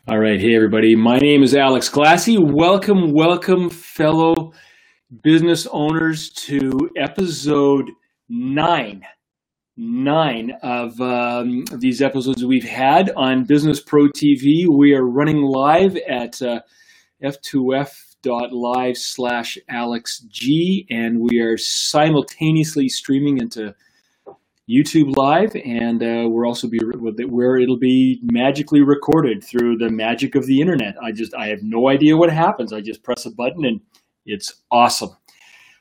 All right. Hey, everybody. My name is Alex Glassey. Welcome, fellow business owners, to episode nine of these episodes we've had on BusinessPRO TV. We are running live at f2f.live/AlexG, and we are simultaneously streaming into YouTube Live, and we're also where it'll be magically recorded through the magic of the internet. I have no idea what happens. I just press a button and it's awesome.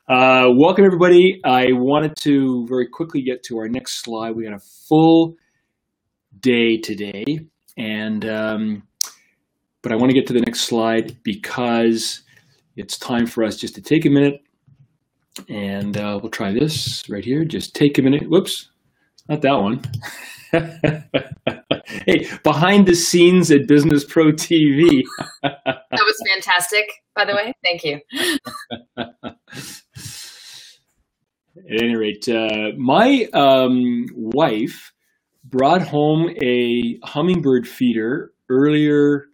Welcome everybody. I wanted to very quickly get to our next slide. We got a full day today, and but I want to get to the next slide because it's time for us just to take a minute, and we'll try this right here. Just take a minute. Whoops. Not that one. Hey, behind the scenes at BusinessPRO TV. That was fantastic, by the way. Thank you. At any rate, my wife brought home a hummingbird feeder earlier,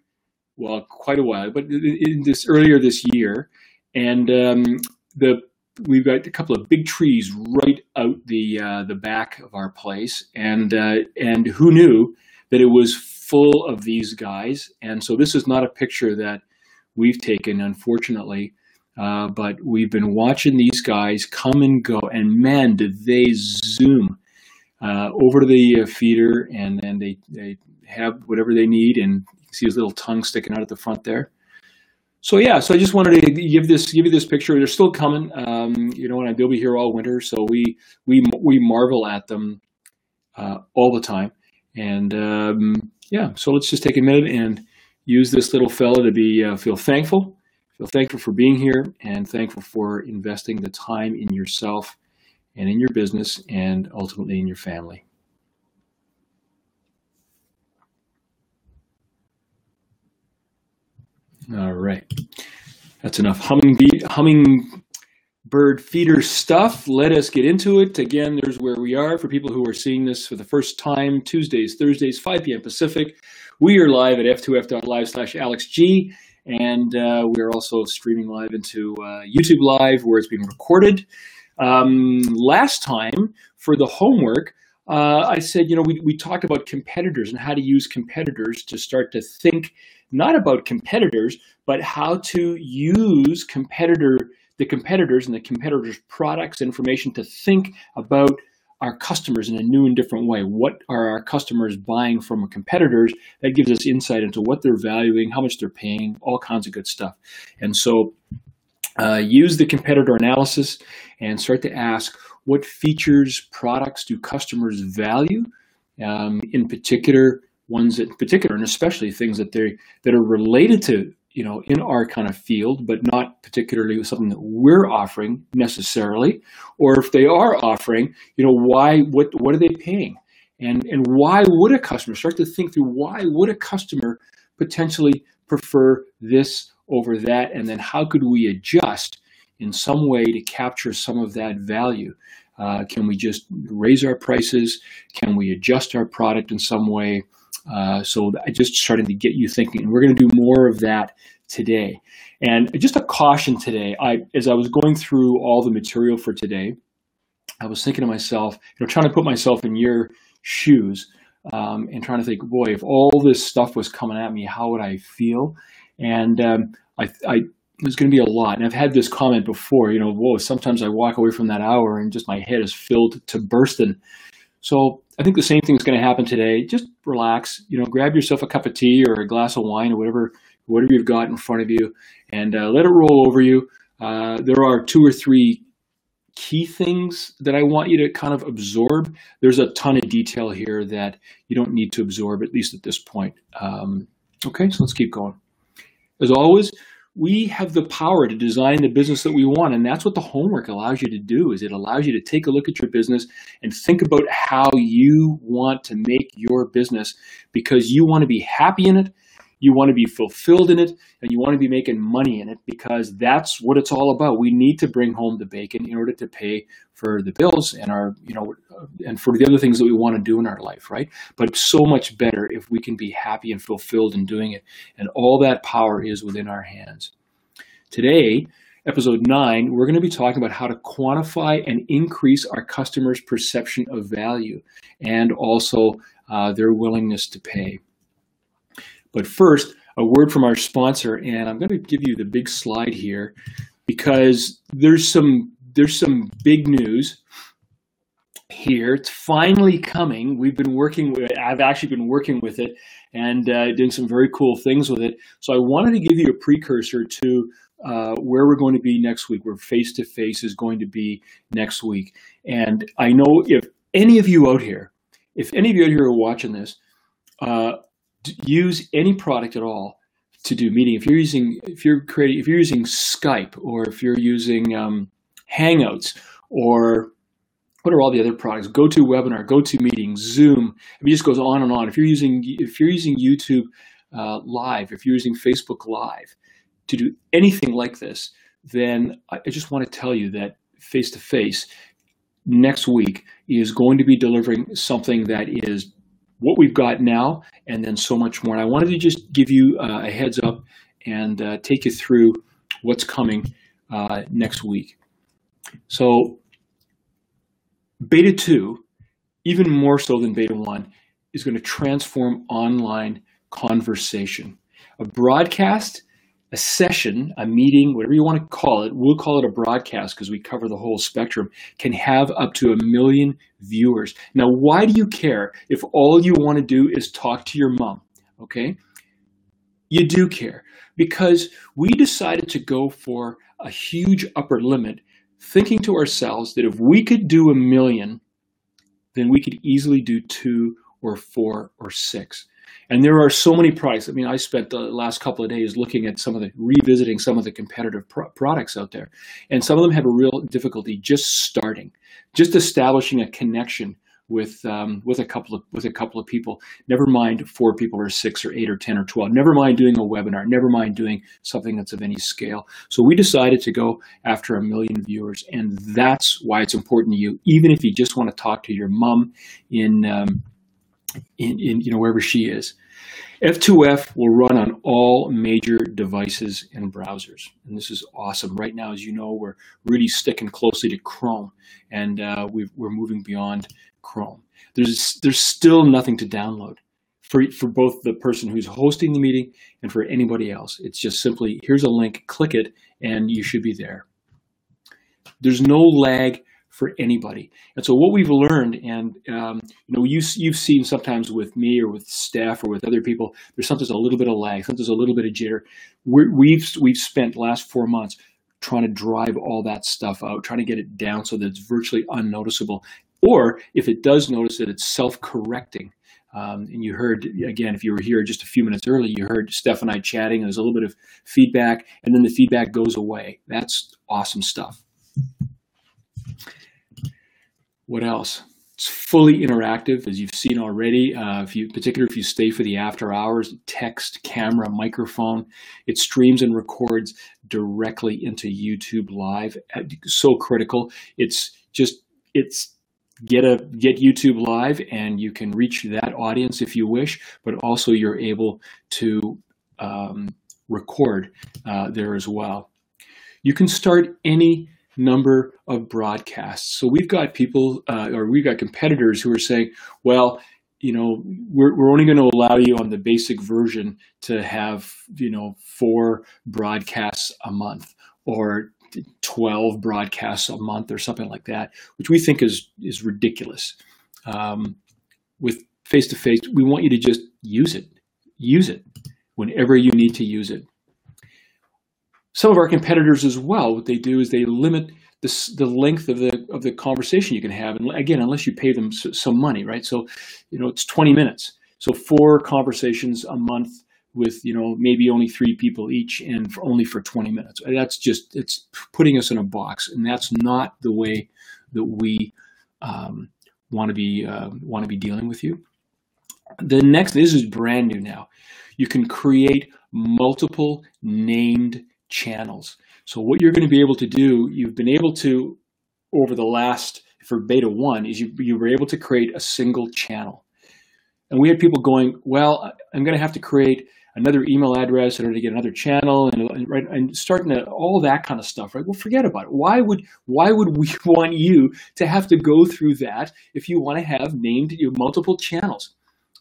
well, quite a while, but earlier this year, and we've got a couple of big trees right out the back of our place, and who knew that it was full of these guys? And so this is not a picture that we've taken, unfortunately, but we've been watching these guys come and go, and man, did they zoom over to the feeder, and then they have whatever they need, and you can see his little tongue sticking out at the front there. So yeah, so I just wanted to give you this picture. They're still coming, and they'll be here all winter. So we marvel at them all the time, and yeah. So let's just take a minute and use this little fella to feel thankful for being here, and thankful for investing the time in yourself and in your business, and ultimately in your family. All right, that's enough hummingbird feeder stuff. Let us get into it. Again, there's where we are for people who are seeing this for the first time. Tuesdays, Thursdays, 5 p.m. Pacific. We are live at f2f.live/AlexG, and we are also streaming live into YouTube Live, where it's being recorded. Last time for the homework, I said, we talked about competitors and how to use competitors to start to think not about competitors, but how to use the competitors and the competitors' products, information, to think about our customers in a new and different way. What are our customers buying from our competitors? That gives us insight into what they're valuing, how much they're paying, all kinds of good stuff. And so use the competitor analysis and start to ask, what features, products do customers value? In particular, and especially things that are related to, in our kind of field, but not particularly something that we're offering necessarily. Or if they are offering, what are they paying? And why would a customer, start to think through, why would a customer potentially prefer this over that? And then how could we adjust in some way to capture some of that value? Can we just raise our prices? Can we adjust our product in some way? So I just started to get you thinking, and we're going to do more of that today. And just a caution today, as I was going through all the material for today, I was thinking to myself, trying to put myself in your shoes, and trying to think, boy, if all this stuff was coming at me, how would I feel? And there's going to be a lot. And I've had this comment before, whoa, sometimes I walk away from that hour and just my head is filled to bursting. So I think the same thing is going to happen today. Just relax, grab yourself a cup of tea or a glass of wine or whatever you've got in front of you, and let it roll over you. There are 2 or 3 key things that I want you to kind of absorb. There's a ton of detail here that you don't need to absorb, at least at this point. Okay, so let's keep going. As always, we have the power to design the business that we want, and that's what the homework allows you to do. Is it allows you to take a look at your business and think about how you want to make your business, because you want to be happy in it, You want to be fulfilled in it, and you want to be making money in it, because that's what it's all about. We need to bring home the bacon in order to pay for the bills and and for the other things that we want to do in our life, right? But it's so much better if we can be happy and fulfilled in doing it. And all that power is within our hands. Today, episode 9, we're going to be talking about how to quantify and increase our customers' perception of value, and also their willingness to pay. But first, a word from our sponsor, and I'm going to give you the big slide here because there's some big news here. It's finally coming. I've actually been working with it and doing some very cool things with it. So I wanted to give you a precursor to where we're going to be next week, where face-to-face is going to be next week. And I know if any of you out here are watching this, use any product at all to do meeting. If you're using Skype, or if you're using Hangouts, or what are all the other products? GoToWebinar, GoToMeeting, Zoom. It just goes on and on. If you're using YouTube Live, if you're using Facebook Live, to do anything like this, then I just want to tell you that face-to-face next week is going to be delivering something that is what we've got now, and then so much more. And I wanted to just give you a heads up and take you through what's coming next week. So Beta 2, even more so than Beta 1, is going to transform online conversation. A broadcast, a session, a meeting, whatever you want to call it, we'll call it a broadcast because we cover the whole spectrum, can have up to 1 million viewers. Now, why do you care if all you want to do is talk to your mom? Okay? You do care, because we decided to go for a huge upper limit, thinking to ourselves that if we could do 1 million, then we could easily do 2 or 4 or 6. And there are so many products. I mean, I spent the last couple of days looking at revisiting some of the competitive products out there. And some of them have a real difficulty just starting, just establishing a connection with a couple of people. Never mind 4 people or 6 or 8 or 10 or 12. Never mind doing a webinar. Never mind doing something that's of any scale. So we decided to go after 1 million viewers, and that's why it's important to you. Even if you just want to talk to your mom in wherever she is. F2F will run on all major devices and browsers, and this is awesome. Right now, as you know, we're really sticking closely to Chrome, and we're moving beyond Chrome. There's still nothing to download for both the person who's hosting the meeting and for anybody else. It's just simply, here's a link, click it, and you should be there. There's no lag for anybody. And so what we've learned, and you've seen sometimes with me or with staff or with other people, there's sometimes a little bit of lag, sometimes a little bit of jitter. We've spent the last 4 months trying to drive all that stuff out, trying to get it down so that it's virtually unnoticeable. Or if it does notice it, it's self-correcting. And you heard, again, if you were here just a few minutes early, you heard Steph and I chatting. There's a little bit of feedback, and then the feedback goes away. That's awesome stuff. What else? It's fully interactive, as you've seen already. Particularly if you stay for the after hours, text, camera, microphone, it streams and records directly into YouTube Live. So critical. It's get YouTube Live, and you can reach that audience if you wish, but also you're able to record there as well. You can start any number of broadcasts. So we've got people, or we've got competitors who are saying, well, we're only going to allow you on the basic version to have, 4 broadcasts a month or 12 broadcasts a month or something like that, which we think is ridiculous. With face-to-face, we want you to just use it whenever you need to use it. Some of our competitors as well, what they do is they limit the length of the conversation you can have, and again, unless you pay them some money, right? So, it's 20 minutes. So 4 conversations a month with maybe only 3 people each, and only for 20 minutes. It's putting us in a box, and that's not the way that we want to be dealing with you. The next, this is brand new now. you can create multiple named channels. So what you're going to be able to do, you've been able to, over the last, for beta 1, is you were able to create a single channel. And we had people going, well, I'm going to have to create another email address in order to get another channel, and starting to, all that kind of stuff, right? Well, forget about it. Why would we want you to have to go through that if you want to have named multiple channels?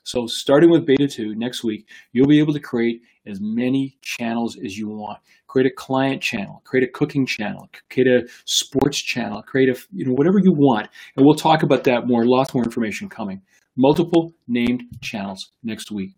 So starting with beta 2 next week, you'll be able to create as many channels as you want. Create a client channel, create a cooking channel, create a sports channel, create a, whatever you want. And we'll talk about that more, lots more information coming. Multiple named channels next week.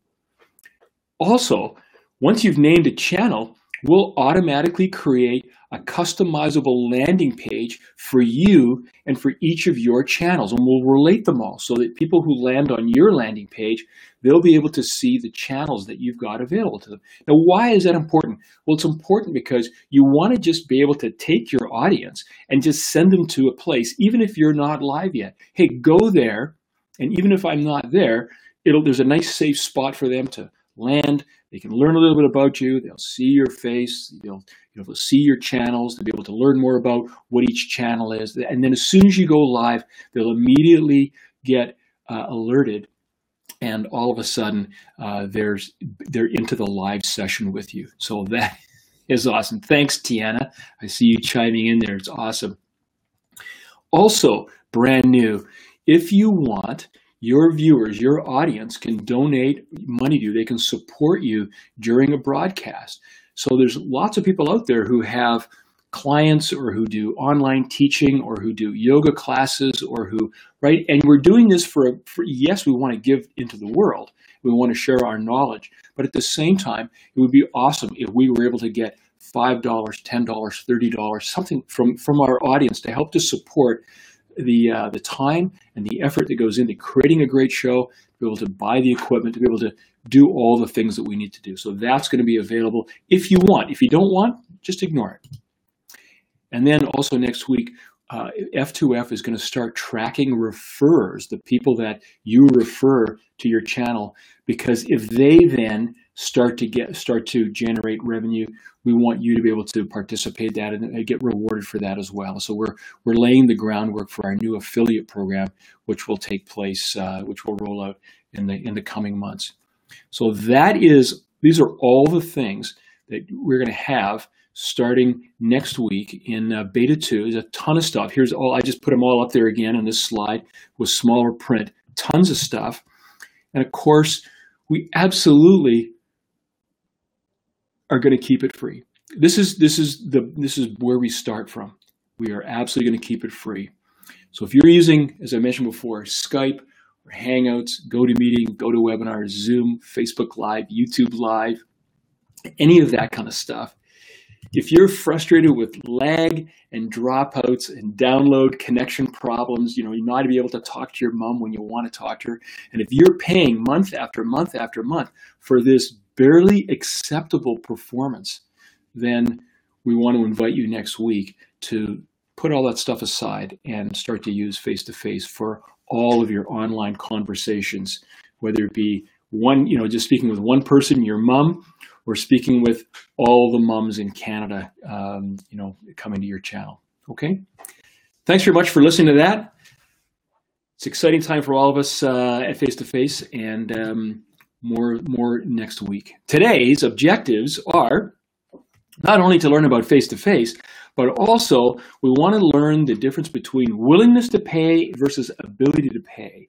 Also, once you've named a channel, we'll automatically create a customizable landing page for you and for each of your channels, and we'll relate them all so that people who land on your landing page, they'll be able to see the channels that you've got available to them. Now, why is that important? Well, it's important because you want to just be able to take your audience and just send them to a place, even if you're not live yet. Hey, go there, and even if I'm not there, there's a nice safe spot for them to land. They can learn a little bit about you. They'll see your face. They'll see your channels. They'll be able to learn more about what each channel is. And then as soon as you go live, they'll immediately get alerted. And all of a sudden, they're into the live session with you. So that is awesome. Thanks, Tiana. I see you chiming in there. It's awesome. Also, brand new, if you want, your viewers, your audience can donate money to you. They can support you during a broadcast. So there's lots of people out there who have clients or who do online teaching or who do yoga classes or who, right? And we're doing this for yes, we want to give into the world. We want to share our knowledge. But at the same time, it would be awesome if we were able to get $5, $10, $30, something from our audience to help to support the time and the effort that goes into creating a great show, to be able to buy the equipment, to be able to do all the things that we need to do. So that's going to be available if you want. If you don't want, just ignore it. And then also next week, F2F is going to start tracking referrers, the people that you refer to your channel, because if they then start to generate revenue, we want you to be able to participate in that and get rewarded for that as well. So we're laying the groundwork for our new affiliate program, which will take place, which will roll out in the coming months. So these are all the things that we're going to have starting next week in beta 2. There's a ton of stuff. Here's all, I just put them all up there again on this slide with smaller print, tons of stuff. And of course, we absolutely are going to keep it free. This is where we start from. We are absolutely going to keep it free. So if you're using, as I mentioned before, Skype or Hangouts, GoToMeeting, GoToWebinar, Zoom, Facebook Live, YouTube Live, any of that kind of stuff, if you're frustrated with lag and dropouts and download connection problems, you're not to be able to talk to your mom when you want to talk to her, and if you're paying month after month after month for this barely acceptable performance, then we want to invite you next week to put all that stuff aside and start to use face-to-face for all of your online conversations, whether it be one, just speaking with one person, your mom, or speaking with all the moms in Canada, coming to your channel. Okay. Thanks very much for listening to that. It's an exciting time for all of us at Face-to-Face, and more next week. Today's objectives are not only to learn about face-to-face, but also we want to learn the difference between willingness to pay versus ability to pay,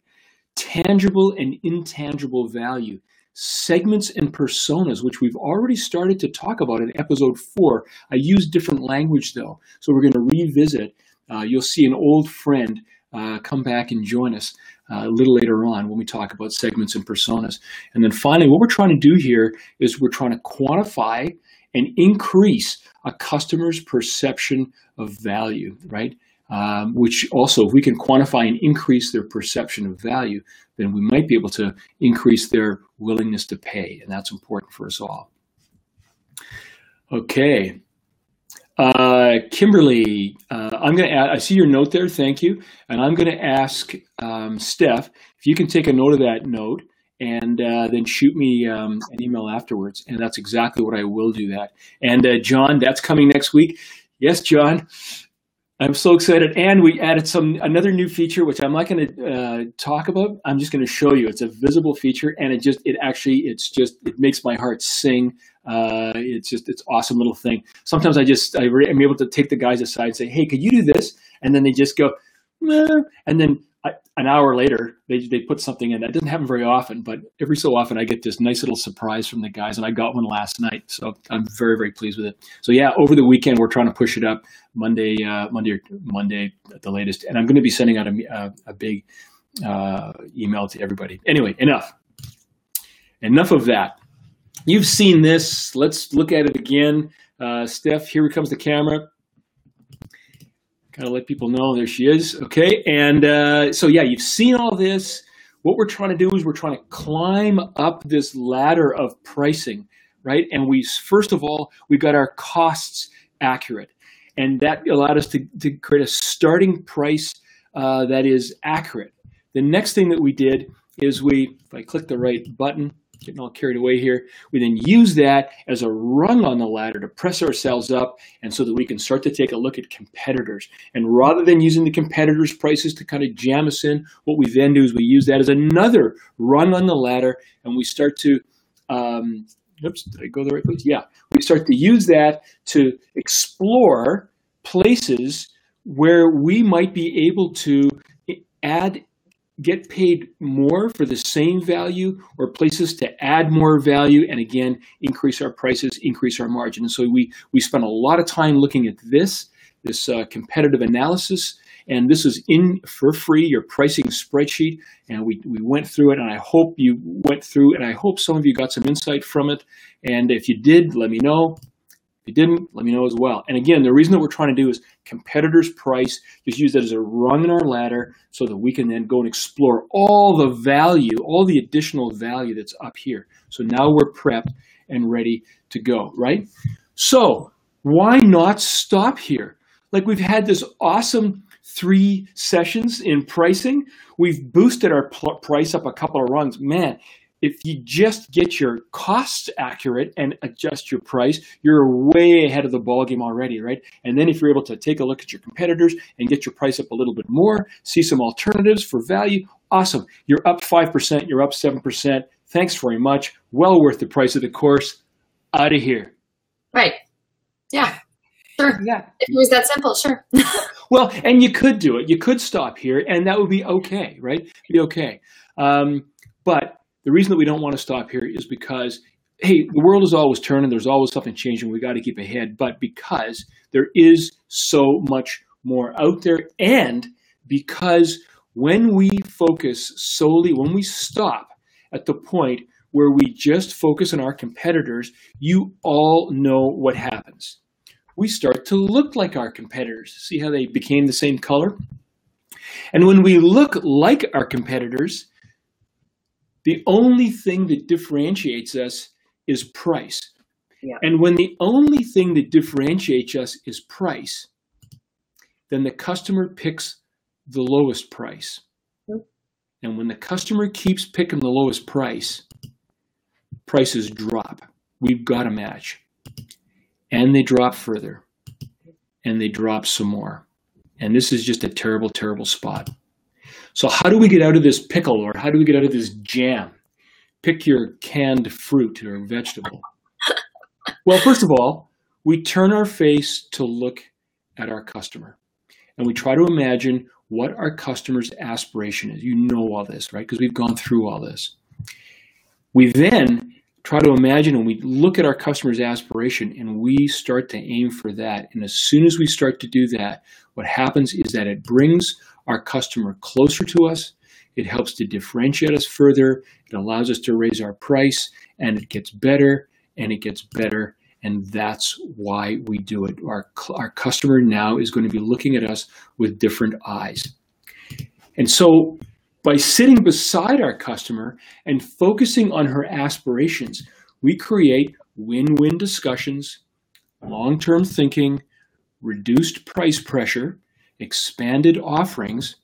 tangible and intangible value, segments and personas, which we've already started to talk about in episode 4. I use different language though, so we're going to revisit. You'll see an old friend come back and join us a little later on when we talk about segments and personas. And then finally, what we're trying to do here is we're trying to quantify and increase a customer's perception of value, right? Which also, if we can quantify and increase their perception of value, then we might be able to increase their willingness to pay, and that's important for us all. Okay. Kimberly, I see your note there, thank you. And I'm going to ask Steph if you can take a note of that note and then shoot me an email afterwards. And that's exactly what I will do that. And John, that's coming next week. Yes, John. I'm so excited, and we added another new feature, which I'm not going to talk about. I'm just going to show you. It's a visible feature, and it makes my heart sing. It's awesome little thing. Sometimes I'm able to take the guys aside and say, "Hey, could you do this?" And then they just go, "Meh." And then an hour later, they put something in. That doesn't happen very often, but every so often I get this nice little surprise from the guys, and I got one last night. So I'm very, very pleased with it. So yeah, over the weekend we're trying to push it up Monday at the latest, and I'm going to be sending out a big email to everybody. Anyway, enough of that. You've seen this. Let's look at it again. Steph, here comes the camera. Gotta let people know there she is. Okay, and so yeah, you've seen all this. What we're trying to do is we're trying to climb up this ladder of pricing, right? And first of all, we've got our costs accurate, and that allowed us to create a starting price that is accurate. The next thing that we did is if I click the right button, getting all carried away here, we then use that as a rung on the ladder to press ourselves up, and so that we can start to take a look at competitors. And rather than using the competitors' prices to kind of jam us in, what we then do is we use that as another rung on the ladder, and we start to, oops, did I go the right place? Yeah, we start to use that to explore places where we might be able to get paid more for the same value, or places to add more value and again increase our prices, increase our margin. And so we spent a lot of time looking at this competitive analysis, and this is in for free, your pricing spreadsheet, and we went through it, and I hope you went through, and I hope some of you got some insight from it. And if you did, let me know. If you didn't, let me know as well. And again, the reason that we're trying to do is competitors' price, just use that as a rung in our ladder so that we can then go and explore all the value, all the additional value that's up here. So now we're prepped and ready to go, right? So why not stop here? Like, we've had this awesome 3 sessions in pricing. We've boosted our price up a couple of rungs. Man, if you just get your costs accurate and adjust your price, you're way ahead of the ballgame already, right? And then if you're able to take a look at your competitors and get your price up a little bit more, see some alternatives for value, awesome. You're up 5%, you're up 7%. Thanks very much. Well worth the price of the course. Out of here. Right. Yeah. Sure. Yeah. If it was that simple, sure. Well, and you could do it. You could stop here, and that would be okay, right? Be okay. But the reason that we don't want to stop here is because, hey, the world is always turning. There's always something changing. We got to keep ahead. But because there is so much more out there, and because when we focus solely, when we stop at the point where we just focus on our competitors, you all know what happens. We start to look like our competitors. See how they became the same color? And when we look like our competitors, the only thing that differentiates us is price. Yeah. And when the only thing that differentiates us is price, then the customer picks the lowest price. Yep. And when the customer keeps picking the lowest price, prices drop. We've got a match. And they drop further. And they drop some more. And this is just a terrible, terrible spot. So how do we get out of this pickle, or how do we get out of this jam? Pick your canned fruit or vegetable. Well, first of all, we turn our face to look at our customer. And we try to imagine what our customer's aspiration is. You know all this, right? Because we've gone through all this. We then try to imagine, and we look at our customer's aspiration, and we start to aim for that. And as soon as we start to do that, what happens is that it brings our customer closer to us. It helps to differentiate us further. It allows us to raise our price, and it gets better, and it gets better. And that's why we do it. Our customer now is going to be looking at us with different eyes. And so by sitting beside our customer and focusing on her aspirations, we create win-win discussions, long-term thinking, reduced price pressure, expanded offerings,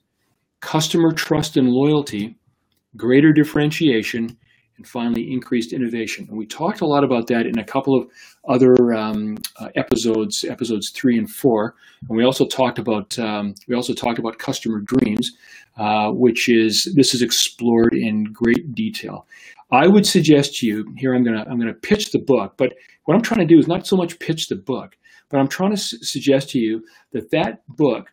customer trust and loyalty, greater differentiation, and finally, increased innovation. And we talked a lot about that in a couple of other episodes 3 and 4. And we also talked about customer dreams, this is explored in great detail. I would suggest to you here. I'm gonna pitch the book, but what I'm trying to do is not so much pitch the book, but I'm trying to suggest to you that book,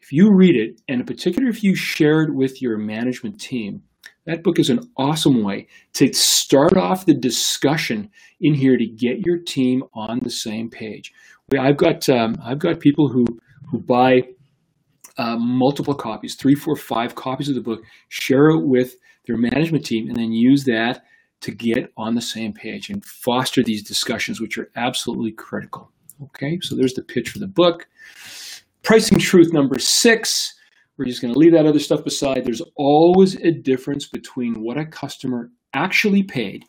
if you read it, and in particular if you share it with your management team, that book is an awesome way to start off the discussion in here to get your team on the same page. I've got people who buy multiple copies, 3, 4, 5 copies of the book, share it with their management team, and then use that to get on the same page and foster these discussions, which are absolutely critical. Okay, so there's the pitch for the book. Pricing truth number 6. We're just going to leave that other stuff beside. There's always a difference between what a customer actually paid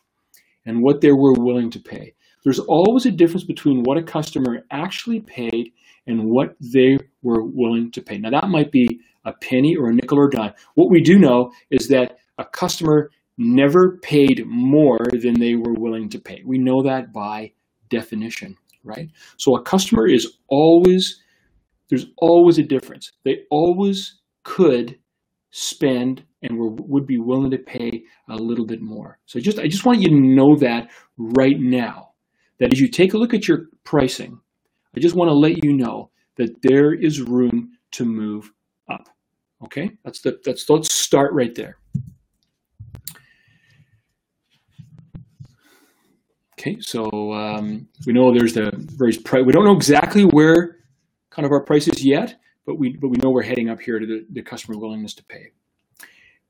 and what they were willing to pay. There's always a difference between what a customer actually paid and what they were willing to pay. Now, that might be a penny or a nickel or a dime. What we do know is that a customer never paid more than they were willing to pay. We know that by definition, right? So a customer is always, there's always a difference. They always could spend and would be willing to pay a little bit more. So I just want you to know that right now, that as you take a look at your pricing, I just want to let you know that there is room to move up. Okay, let's start right there. Okay, so we know there's the various price. We don't know exactly where kind of our prices yet, but we know we're heading up here to the customer willingness to pay.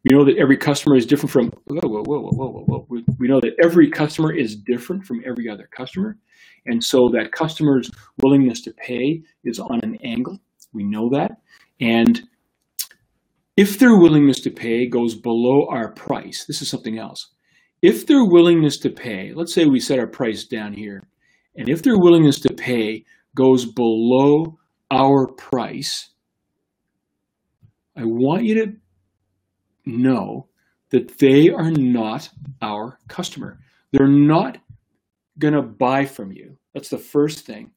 We know that every customer is different from, whoa. We know that every customer is different from every other customer. And so that customer's willingness to pay is on an angle. We know that. And if their willingness to pay goes below our price, this is something else. If their willingness to pay, let's say we set our price down here, and if their willingness to pay goes below our price, I want you to know that they are not our customer. They're not going to buy from you. That's the first thing.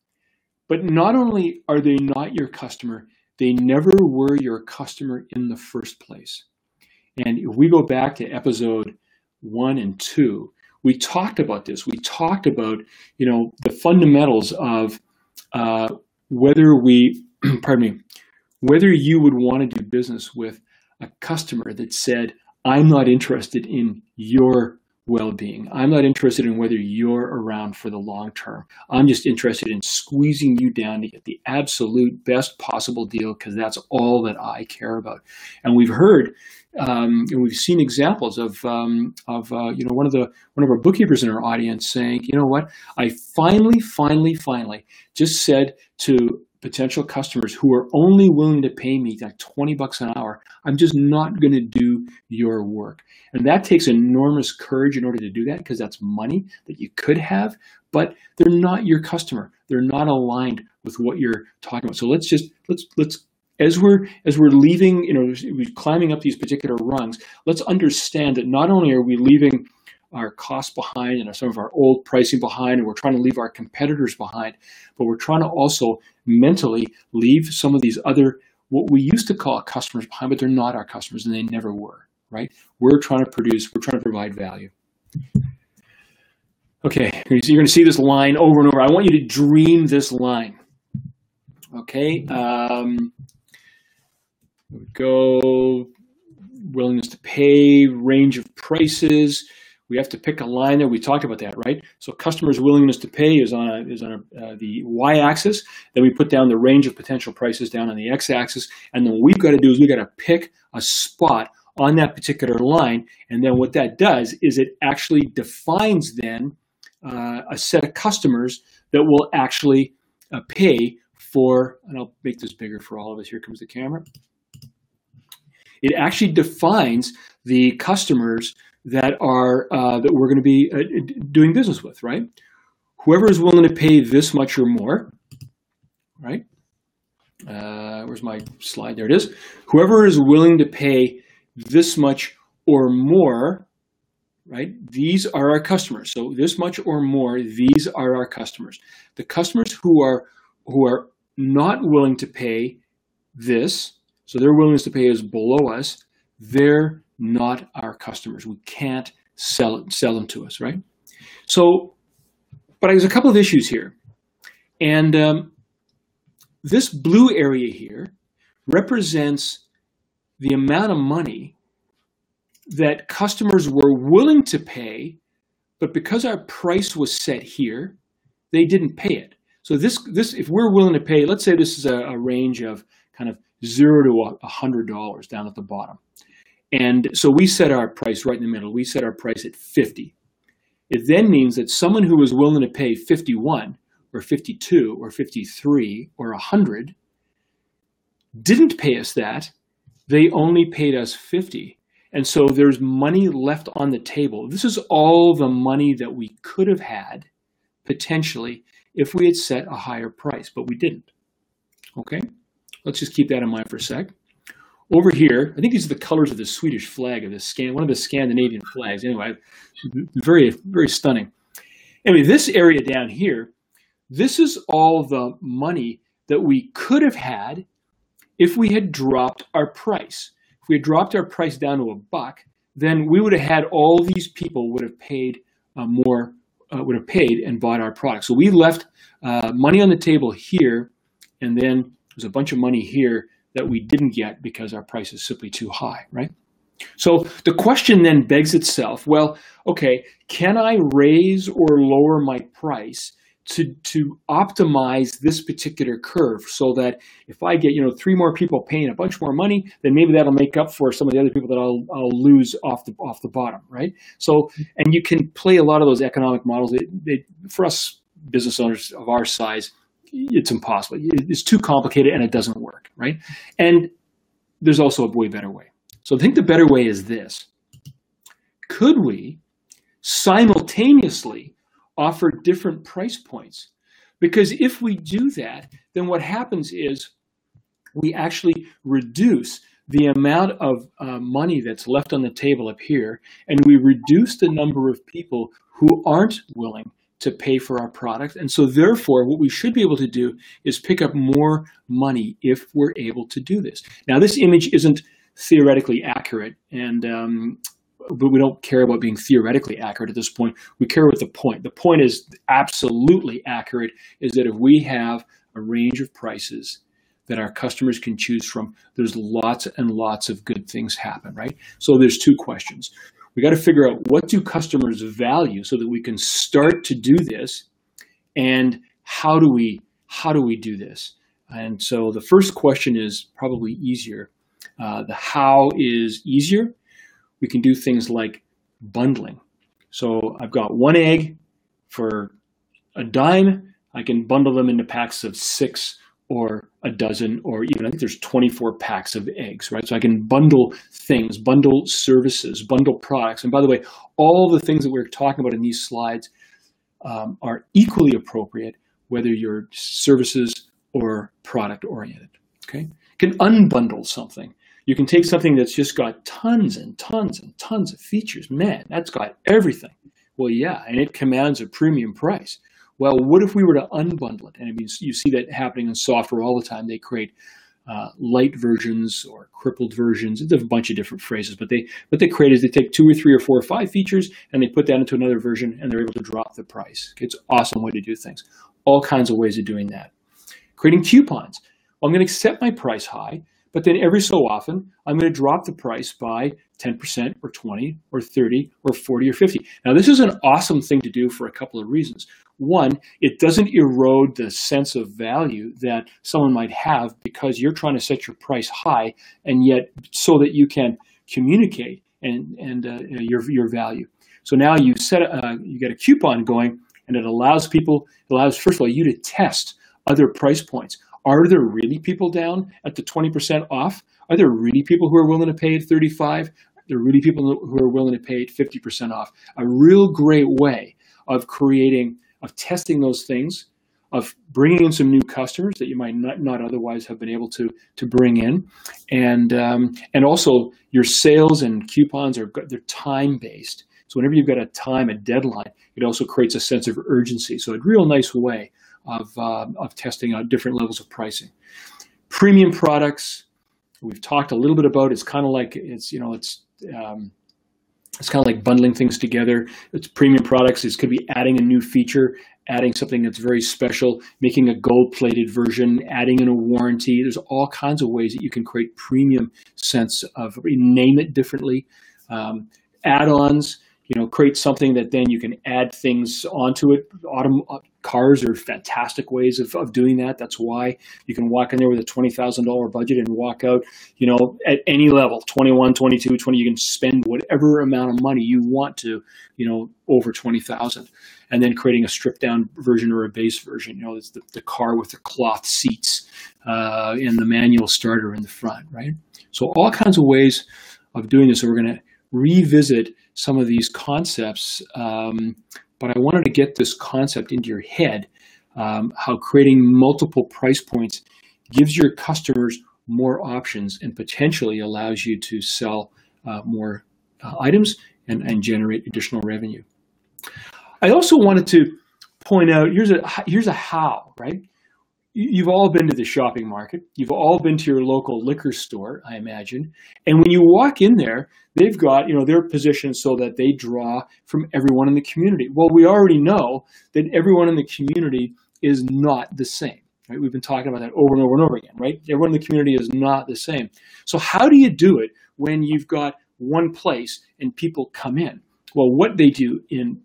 But not only are they not your customer, they never were your customer in the first place. And if we go back to episode 1 and 2, we talked about this. We talked about, the fundamentals of whether whether you would want to do business with a customer that said, I'm not interested in your well-being. I'm not interested in whether you're around for the long term. I'm just interested in squeezing you down to get the absolute best possible deal because that's all that I care about. And we've heard, and we've seen examples of one of our bookkeepers in our audience saying, you know what, I finally just said to potential customers who are only willing to pay me like $20 an hour, I'm just not going to do your work. And that takes enormous courage in order to do that because that's money that you could have, but they're not your customer. They're not aligned with what you're talking about. So let's as we're leaving, we're climbing up these particular rungs, let's understand that not only are we leaving our costs behind and some of our old pricing behind, and we're trying to leave our competitors behind, but we're trying to also mentally leave some of these other, what we used to call customers behind, but they're not our customers and they never were, right? We're trying to provide value. Okay, you're going to see this line over and over. I want you to dream this line. Okay, go willingness to pay, range of prices. We have to pick a line there. We talked about that, right? So customers' willingness to pay is on the y-axis. Then we put down the range of potential prices down on the x-axis. And then what we've got to do is we've got to pick a spot on that particular line. And then what that does is it actually defines then a set of customers that will actually pay for, and I'll make this bigger for all of us. Here comes the camera. It actually defines the customers that we're going to be doing business with, right? Whoever is willing to pay this much or more, right? Where's my slide? There it is. Whoever is willing to pay this much or more, right? These are our customers. So this much or more, these are our customers. The customers who are not willing to pay this, so their willingness to pay is below us, they're not our customers. We can't sell them to us, right? So, but there's a couple of issues here. And this blue area here represents the amount of money that customers were willing to pay, but because our price was set here, they didn't pay it. So this, if we're willing to pay, let's say this is a range of kind of $0 to $100 down at the bottom. And so we set our price right in the middle. We set our price at 50. It then means that someone who was willing to pay 51 or 52 or 53 or 100 didn't pay us that. They only paid us 50. And so there's money left on the table. This is all the money that we could have had potentially if we had set a higher price, but we didn't. Okay, let's just keep that in mind for a sec. Over here, I think these are the colors of the Swedish flag of one of the Scandinavian flags. Anyway, very, very stunning. Anyway, this area down here, this is all the money that we could have had if we had dropped our price. If we had dropped our price down to $1, then we would have had all these people would have paid more, would have paid and bought our product. So we left money on the table here, and then there's a bunch of money here that we didn't get because our price is simply too high, right? So the question then begs itself, well, okay, can I raise or lower my price to optimize this particular curve so that if I get, 3 more people paying a bunch more money, then maybe that'll make up for some of the other people that I'll lose off the bottom, right? So, and you can play a lot of those economic models. For us business owners of our size, it's impossible. It's too complicated and it doesn't work, right? And there's also a way better way. So I think the better way is this. Could we simultaneously offer different price points? Because if we do that, then what happens is we actually reduce the amount of money that's left on the table up here, and we reduce the number of people who aren't willing to pay for our product. And so therefore, what we should be able to do is pick up more money if we're able to do this. Now, this image isn't theoretically accurate, and but we don't care about being theoretically accurate at this point. We care about the point. The point is absolutely accurate, is that if we have a range of prices that our customers can choose from, there's lots and lots of good things happen, right? So there's 2 questions. We got to figure out, what do customers value so that we can start to do this, and how do we do this? And so the first question is probably easier. The how is easier. We can do things like bundling. So I've got 1 egg for $0.10. I can bundle them into packs of 6 or a dozen, or even I think there's 24 packs of eggs, right? So I can bundle things, bundle services, bundle products. And by the way, all the things that we're talking about in these slides are equally appropriate, whether you're services or product oriented, okay? You can unbundle something. You can take something that's just got tons and tons and tons of features. Man, that's got everything. Well, yeah, and it commands a premium price. Well, what if we were to unbundle it? And I mean, you see that happening in software all the time. They create light versions or crippled versions. There's a bunch of different phrases, but what they create is they take 2 or 3 or 4 or 5 features and they put that into another version, and they're able to drop the price. It's an awesome way to do things. All kinds of ways of doing that. Creating coupons. Well, I'm going to set my price high, but then every so often, I'm going to drop the price by 10% or 20 or 30 or 40 or 50. Now, this is an awesome thing to do for a couple of reasons. One, it doesn't erode the sense of value that someone might have because you're trying to set your price high, and yet so that you can communicate your value. So now you get a coupon going, and it allows first of all you to test other price points. Are there really people down at the 20% off? Are there really people who are willing to pay 35? Are there really people who are willing to pay 50% off? A real great way of testing those things, of bringing in some new customers that you might not otherwise have been able to bring in, and also your sales and coupons they're time based. So whenever you've got a time, a deadline, it also creates a sense of urgency. So a real nice way of testing out different levels of pricing. Premium products, we've talked a little bit about. It's kind of like it's kind of like bundling things together. It's premium products. It could be adding a new feature, adding something that's very special, making a gold-plated version, adding in a warranty. There's all kinds of ways that you can create premium sense of, name it differently. Add-ons, create something that then you can add things onto it. Cars are fantastic ways of doing that. That's why you can walk in there with a $20,000 budget and walk out, at any level, 21, 22, 20, you can spend whatever amount of money you want to, over 20,000, and then creating a stripped down version or a base version. It's the car with the cloth seats and the manual starter in the front, right? So all kinds of ways of doing this. So we're going to revisit some of these concepts, but I wanted to get this concept into your head, how creating multiple price points gives your customers more options and potentially allows you to sell more items and generate additional revenue. I also wanted to point out, here's a how, right? You've all been to the shopping market. You've all been to your local liquor store, I imagine. And when you walk in there, they've got, they're positioned so that they draw from everyone in the community. Well, we already know that everyone in the community is not the same, right? We've been talking about that over and over and over again, right? Everyone in the community is not the same. So how do you do it when you've got one place and people come in? Well, what they do in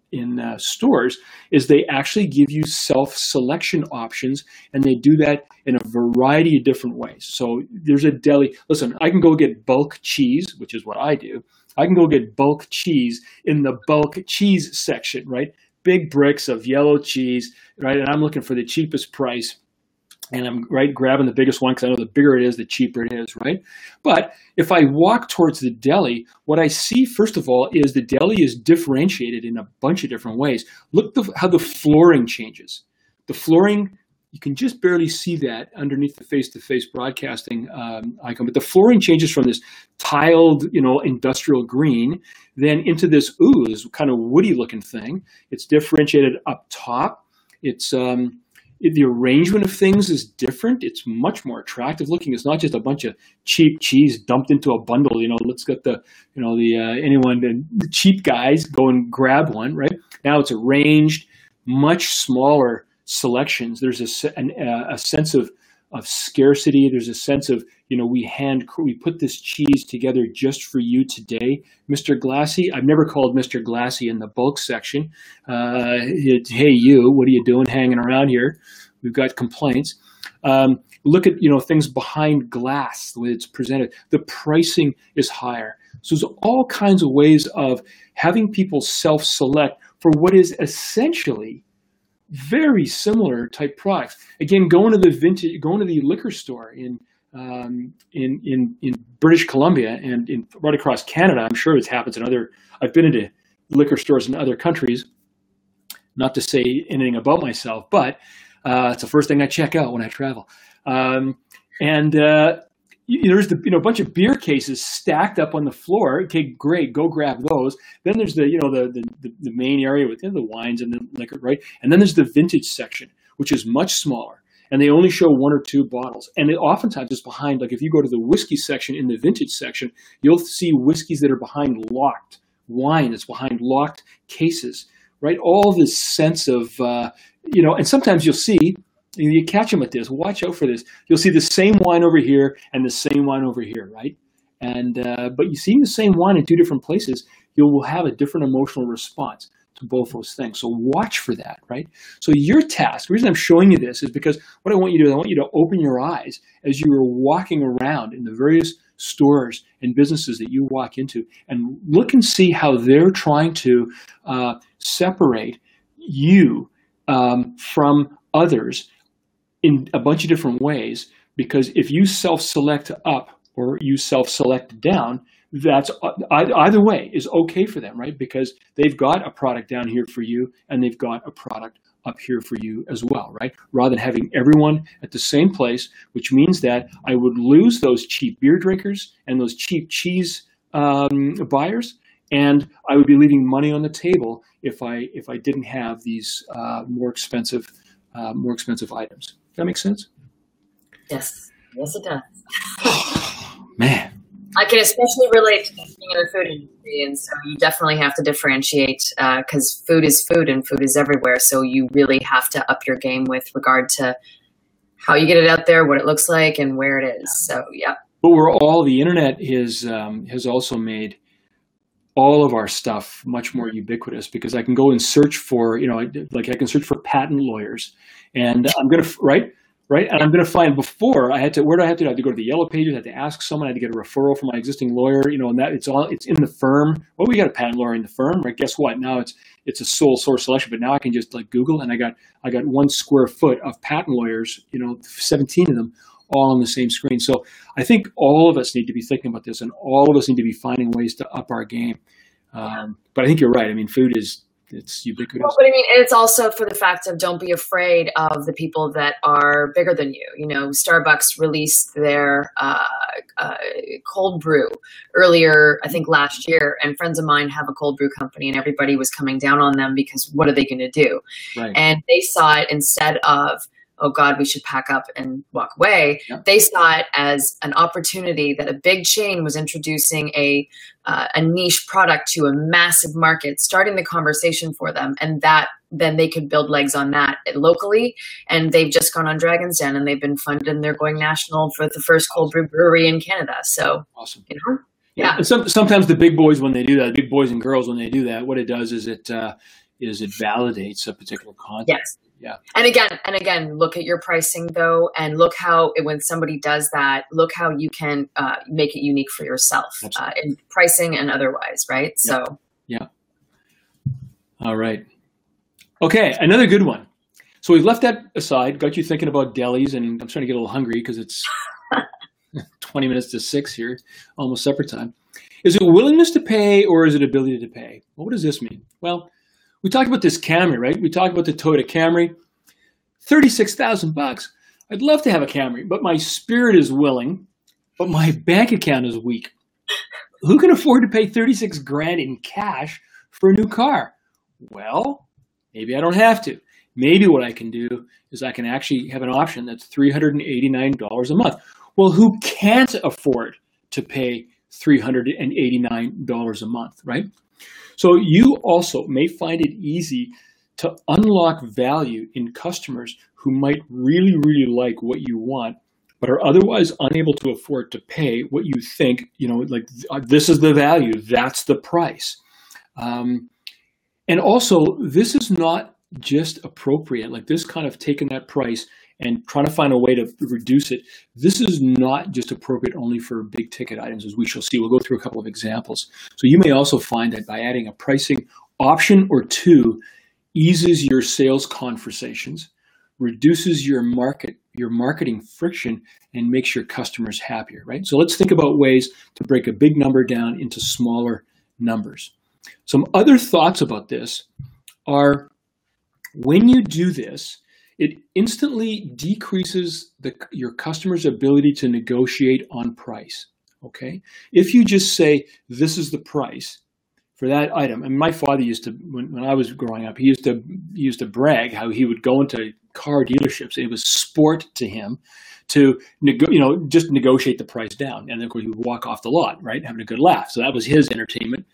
stores is they actually give you self-selection options, and they do that in a variety of different ways. So there's a deli. Listen, I can go get bulk cheese, which is what I do. I can go get bulk cheese in the bulk cheese section, right? Big bricks of yellow cheese, right? And I'm looking for the cheapest price. And I'm grabbing the biggest one because I know the bigger it is, the cheaper it is, right? But if I walk towards the deli, what I see, first of all, is the deli is differentiated in a bunch of different ways. Look how the flooring changes. The flooring, you can just barely see that underneath the face-to-face broadcasting icon, but the flooring changes from this tiled, industrial green, then into this kind of woody-looking thing. It's differentiated up top. It's the arrangement of things is different. It's much more attractive looking. It's not just a bunch of cheap cheese dumped into a bundle. Let's get the cheap guys go and grab one, right? Now it's arranged, much smaller selections. There's a sense of scarcity. There's a sense of, we put this cheese together just for you today, Mr. Glassey. I've never called Mr. Glassey in the bulk section. Hey, you, what are you doing hanging around here? We've got complaints. Look at, things behind glass, the way it's presented. The pricing is higher. So there's all kinds of ways of having people self-select for what is essentially very similar type products. Again, going to the liquor store in British Columbia and right across Canada. I'm sure it happens I've been into liquor stores in other countries, not to say anything about myself, but it's the first thing I check out when I travel. There's a bunch of beer cases stacked up on the floor. Okay, great, go grab those. Then there's the main area with the wines and the liquor, right? And then there's the vintage section, which is much smaller, and they only show one or two bottles. And it oftentimes is behind, like if you go to the whiskey section in the vintage section, you'll see whiskeys that are behind locked wine that's behind locked cases, right? All this sense of and sometimes you'll see. You catch them at this. Watch out for this. You'll see the same wine over here and the same wine over here, right? And but you see the same wine in two different places, you will have a different emotional response to both those things. So watch for that, right? So your task, the reason I'm showing you this is because what I want you to do is I want you to open your eyes as you are walking around in the various stores and businesses that you walk into and look and see how they're trying to separate you from others in a bunch of different ways, because if you self-select up or you self-select down, that's either way is okay for them, right? Because they've got a product down here for you and they've got a product up here for you as well, right? Rather than having everyone at the same place, which means that I would lose those cheap beer drinkers and those cheap cheese buyers, and I would be leaving money on the table if I didn't have these more expensive items. Does that make sense? Yes, yes, it does. Man. I can especially relate to being in the food industry, and so you definitely have to differentiate because food is food and food is everywhere. So you really have to up your game with regard to how you get it out there, what it looks like, and where it is. So yeah. But the internet has also made all of our stuff much more ubiquitous, because I can go and search for, like I can search for patent lawyers, and I'm going to, right? And I'm going to find, before I had to, where do I have to? I had to go to the Yellow Pages, I had to ask someone, I had to get a referral from my existing lawyer, and that it's in the firm. Well, we got a patent lawyer in the firm, right? Guess what? Now it's a sole source selection, but now I can just like Google, and I got 1 square foot of patent lawyers, 17 of them, all on the same screen. So I think all of us need to be thinking about this, and all of us need to be finding ways to up our game. But I think you're right. I mean, food it's ubiquitous. Well, but I mean, it's also for the fact of, don't be afraid of the people that are bigger than you. Starbucks released their cold brew earlier, I think last year, and friends of mine have a cold brew company, and everybody was coming down on them because what are they going to do? Right. And they saw it, instead of, oh God, we should pack up and walk away. Yep. They saw it as an opportunity that a big chain was introducing a niche product to a massive market, starting the conversation for them, and that then they could build legs on that locally. And they've just gone on Dragon's Den, and they've been funded, and they're going national for the first cold brew brewery in Canada. So awesome. Yeah. And sometimes the big boys, when they do that, big boys and girls, when they do that, what it does is it validates a particular concept. Yes. Yeah. And again, look at your pricing though, and look how, when somebody does that, look how you can make it unique for yourself in pricing and otherwise, right? Yeah. So. Yeah. All right. Okay, another good one. So we've left that aside, got you thinking about delis, and I'm starting to get a little hungry because it's 20 minutes to 6 here, almost supper time. Is it willingness to pay, or is it ability to pay? Well, what does this mean? Well, we talked about this Camry, right? We talked about the Toyota Camry, $36,000. I'd love to have a Camry, but my spirit is willing, but my bank account is weak. Who can afford to pay 36 grand in cash for a new car? Well, maybe I don't have to. Maybe what I can do is I can actually have an option that's $389 a month. Well, who can't afford to pay $389 a month, right? So you also may find it easy to unlock value in customers who might really, really like what you want, but are otherwise unable to afford to pay what you think, like this is the value, that's the price. And also, this is not just appropriate, like this kind of taking that price and trying to find a way to reduce it. This is not just appropriate only for big ticket items, as we shall see. We'll go through a couple of examples. So you may also find that by adding a pricing option or two, eases your sales conversations, reduces your marketing friction, and makes your customers happier, right? So let's think about ways to break a big number down into smaller numbers. Some other thoughts about this are, when you do this, it instantly decreases your customer's ability to negotiate on price, okay? If you just say, this is the price for that item, and my father used to, when I was growing up, he used to brag how he would go into car dealerships, and it was sport to him to just negotiate the price down. And then of course he would walk off the lot, right, having a good laugh. So that was his entertainment.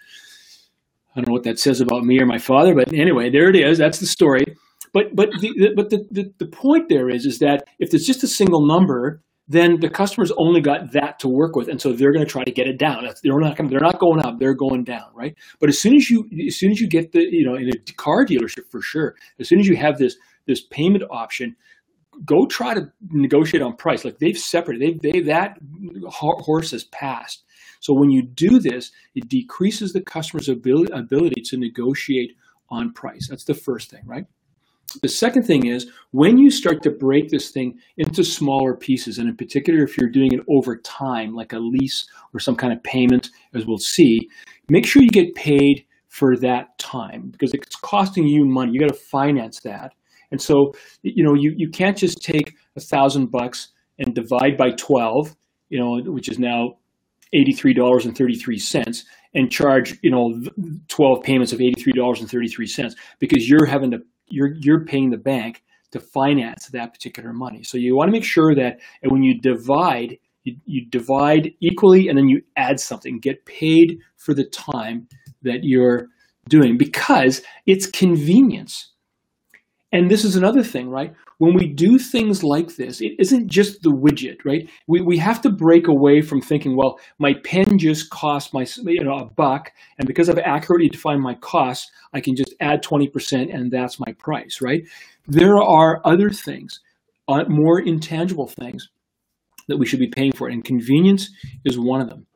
I don't know what that says about me or my father, but anyway, there it is. That's the story. But the point there is that if it's just a single number, then the customer's only got that to work with, and so they're going to try to get it down. They're not going up; they're going down, right? But as soon as you get in a car dealership, for sure, as soon as you have this payment option, go try to negotiate on price. Like they've separated, that horse has passed. So when you do this, it decreases the customer's ability to negotiate on price. That's the first thing, right? The second thing is, when you start to break this thing into smaller pieces, and in particular, if you're doing it over time, like a lease or some kind of payment, as we'll see, make sure you get paid for that time, because it's costing you money. You got to finance that. And so, you can't just take $1,000 and divide by 12, which is now $83.33 and charge, 12 payments of $83.33 because you're paying the bank to finance that particular money. So you want to make sure that when you divide, you divide equally and then you add something, get paid for the time that you're doing because it's convenience. And this is another thing, right? When we do things like this, it isn't just the widget, right? We have to break away from thinking, well, my pen just cost my, $1, and because I've accurately defined my costs, I can just add 20% and that's my price, right? There are other things, more intangible things that we should be paying for, and convenience is one of them.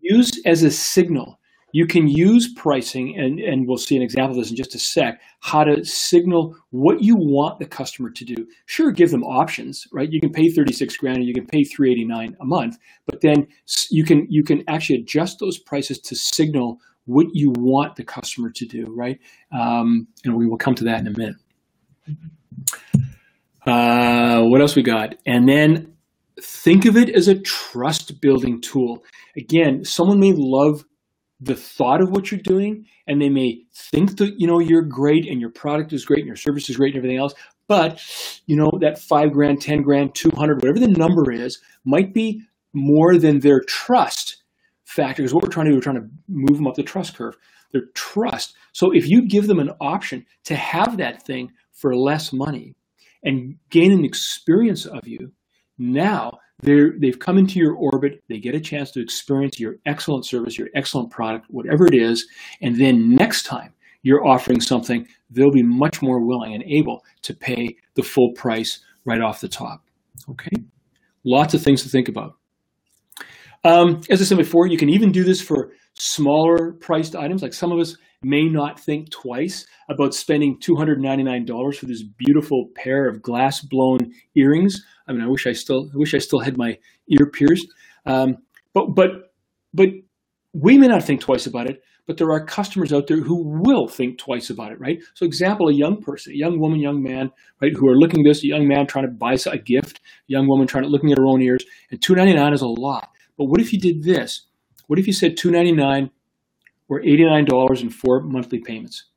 Used as a signal. You can use pricing, and we'll see an example of this in just a sec, how to signal what you want the customer to do. Sure, give them options, right? You can pay 36 grand and you can pay $389 a month, but then you can actually adjust those prices to signal what you want the customer to do, right? And we will come to that in a minute. What else we got? And then think of it as a trust building tool. Again, someone may love the thought of what you're doing, and they may think that, you're great and your product is great and your service is great and everything else, but, that 5 grand, 10 grand, 200, whatever the number is, might be more than their trust factor. Because what we're trying to do, we're trying to move them up the trust curve, their trust. So if you give them an option to have that thing for less money and gain an experience of you, now they've come into your orbit, they get a chance to experience your excellent service, your excellent product, whatever it is, and then next time you're offering something, they'll be much more willing and able to pay the full price right off the top. Okay? Lots of things to think about. As I said before, you can even do this for smaller priced items. Like some of us may not think twice about spending $299 for this beautiful pair of glass blown earrings. I mean, I wish I still had my ear pierced. But we may not think twice about it, but there are customers out there who will think twice about it, right? So example, a young person, a young woman, young man, right, who are looking at this, a young man trying to buy a gift, a young woman looking at her own ears, and $299 is a lot. But what if you did this? What if you said $299 or $89 in 4 monthly payments,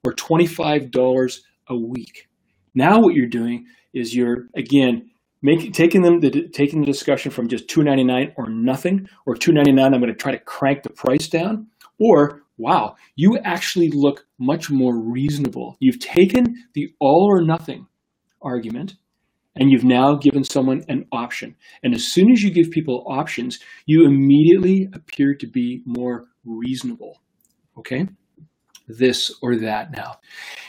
or $25 a week? Now what you're doing is you're, again, taking the discussion from just $299 or nothing, or $299, I'm going to try to crank the price down, or wow, you actually look much more reasonable. You've taken the all or nothing argument, and you've now given someone an option. And as soon as you give people options, you immediately appear to be more reasonable. Okay? This or that now.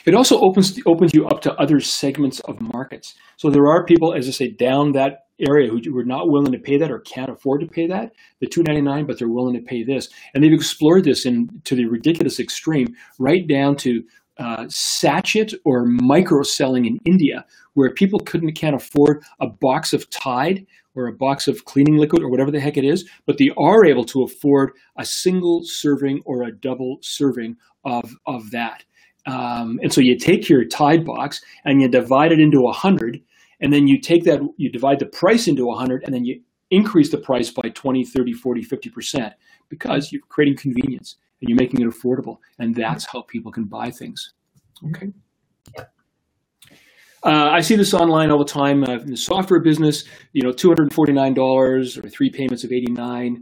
It also opens you up to other segments of markets. So there are people, as I say, down that area who are not willing to pay that or can't afford to pay that, the $299, but they're willing to pay this. And they've explored this to the ridiculous extreme, right down to sachet or micro selling in India, where people can't afford a box of Tide or a box of cleaning liquid or whatever the heck it is, but they are able to afford a single serving or a double serving of that. And so you take your Tide box and you divide it into 100, and then you take that, you divide the price into 100, and then you increase the price by 20, 30, 40, 50%, because you're creating convenience and you're making it affordable. And that's how people can buy things. Okay. I see this online all the time in the software business, $249 or 3 payments of $89,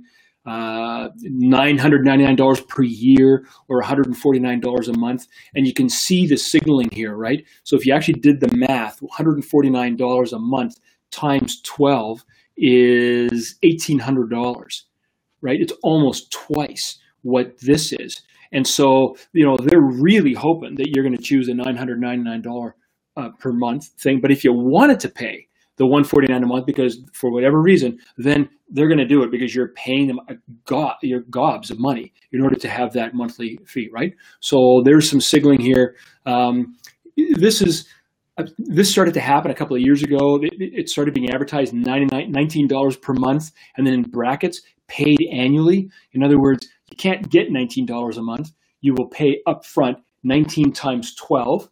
$999 per year or $149 a month. And you can see the signaling here, right? So if you actually did the math, $149 a month times 12 is $1,800, right? It's almost twice what this is. And so, they're really hoping that you're going to choose a $999 per month thing. But if you wanted to pay the $149 a month because for whatever reason, then they're going to do it because you're paying them your gobs of money in order to have that monthly fee, right? So there's some signaling here. This started to happen a couple of years ago. It started being advertised $19 per month, and then in brackets, paid annually. In other words, you can't get $19 a month. You will pay upfront 19 times 12.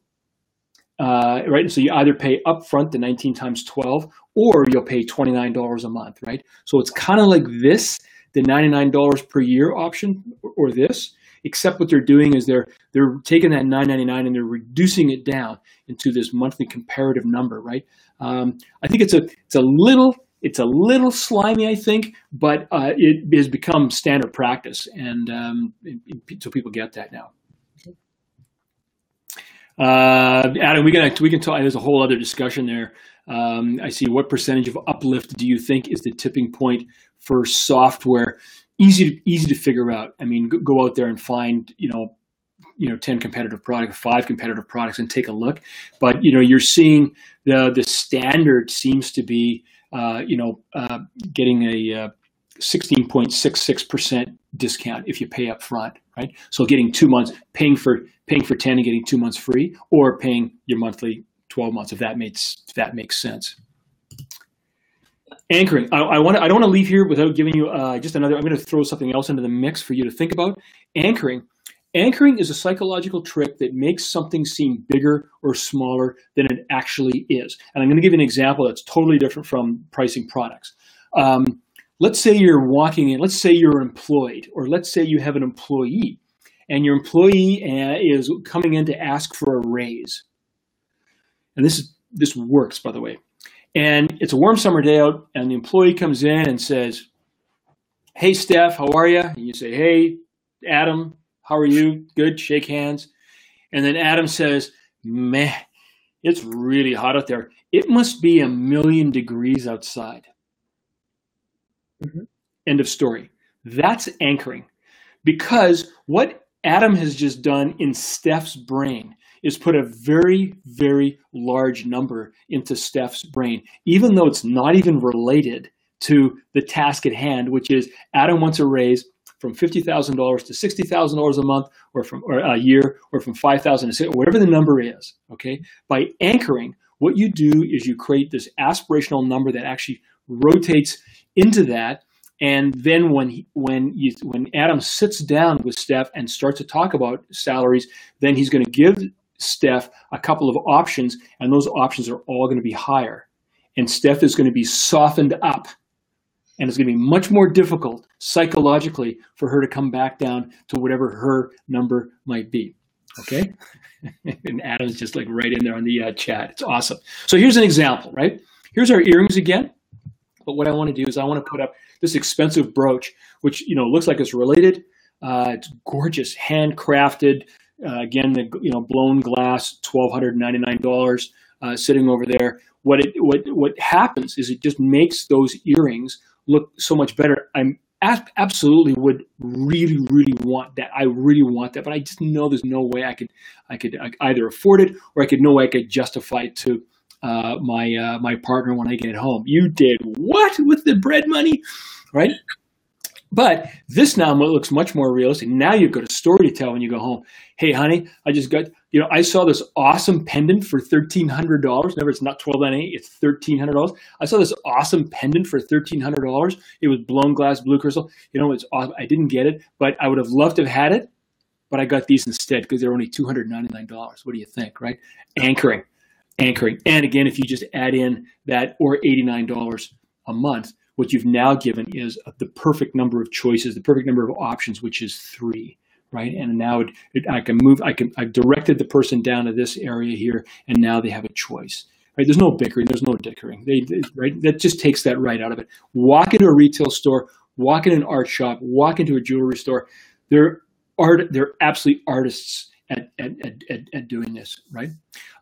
Right? So you either pay upfront the 19 times 12, or you'll pay $29 a month, right? So it's kind of like this the $99 per year option or this, except what they're doing is they're taking that $9.99 and they're reducing it down into this monthly comparative number, right? I think it's a little slimy, I think, but it has become standard practice, and so people get that now. Adam, we can talk. There's a whole other discussion there. I see. What percentage of uplift do you think is the tipping point for software? Easy to figure out. I mean, go out there and find 10 competitive products, 5 competitive products, and take a look. But you're seeing the standard seems to be getting a 16.66% discount if you pay up front, right? So getting 2 months, paying for 10 and getting 2 months free, or paying your monthly 12 months if that makes sense. Anchoring. I don't want to leave here without giving you just another. I'm going to throw something else into the mix for you to think about. Anchoring. Anchoring is a psychological trick that makes something seem bigger or smaller than it actually is. And I'm going to give you an example that's totally different from pricing products. Let's say you're walking in. Let's say you're employed, or let's say you have an employee, and your employee is coming in to ask for a raise. And this works, by the way. And it's a warm summer day out, and the employee comes in and says, "Hey, Steph, how are you?" And you say, "Hey, Adam, how are you?" Good, shake hands. And then Adam says, "Man, it's really hot out there. It must be 1,000,000 degrees outside." Mm-hmm. End of story. That's anchoring. Because what Adam has just done in Steph's brain is put a very, very large number into Steph's brain, even though it's not even related to the task at hand, which is Adam wants a raise from $50,000 to $60,000 a month, or a year, or from $5,000 to whatever the number is. Okay, by anchoring, what you do is you create this aspirational number that actually rotates into that. And then when Adam sits down with Steph and starts to talk about salaries, then he's going to give Steph a couple of options, and those options are all going to be higher. And Steph is going to be softened up, and it's going to be much more difficult psychologically for her to come back down to whatever her number might be. Okay? And Adam's just like right in there on the chat. It's awesome. So here's an example, right? Here's our earrings again. But what I want to do is I want to put up this expensive brooch, which looks like it's related. It's gorgeous, handcrafted. Again, the blown glass, $1,299 sitting over there. What happens is it just makes those earrings look so much better. I'm absolutely would really want that. I really want that, but I just know there's no way I could either afford it, or no way I could justify it to my partner when I get home. You did what with the bread money, right? But this now looks much more realistic. Now you've got a story to tell when you go home. "Hey, honey, I just got, I saw this awesome pendant for $1,300. Remember, it's not $1,298, it's $1,300. I saw this awesome pendant for $1,300. It was blown glass, blue crystal. It's awesome. I didn't get it, but I would have loved to have had it, but I got these instead because they're only $299. What do you think, right?" Anchoring. And again, if you just add in that, or $89 a month, what you've now given is the perfect number of choices, the perfect number of options, which is 3, right? And now I've directed the person down to this area here, and now they have a choice, right? There's no bickering, there's no dickering, right? That just takes that right out of it. Walk into a retail store, walk in an art shop, walk into a jewelry store. They're absolutely artists at doing this, right?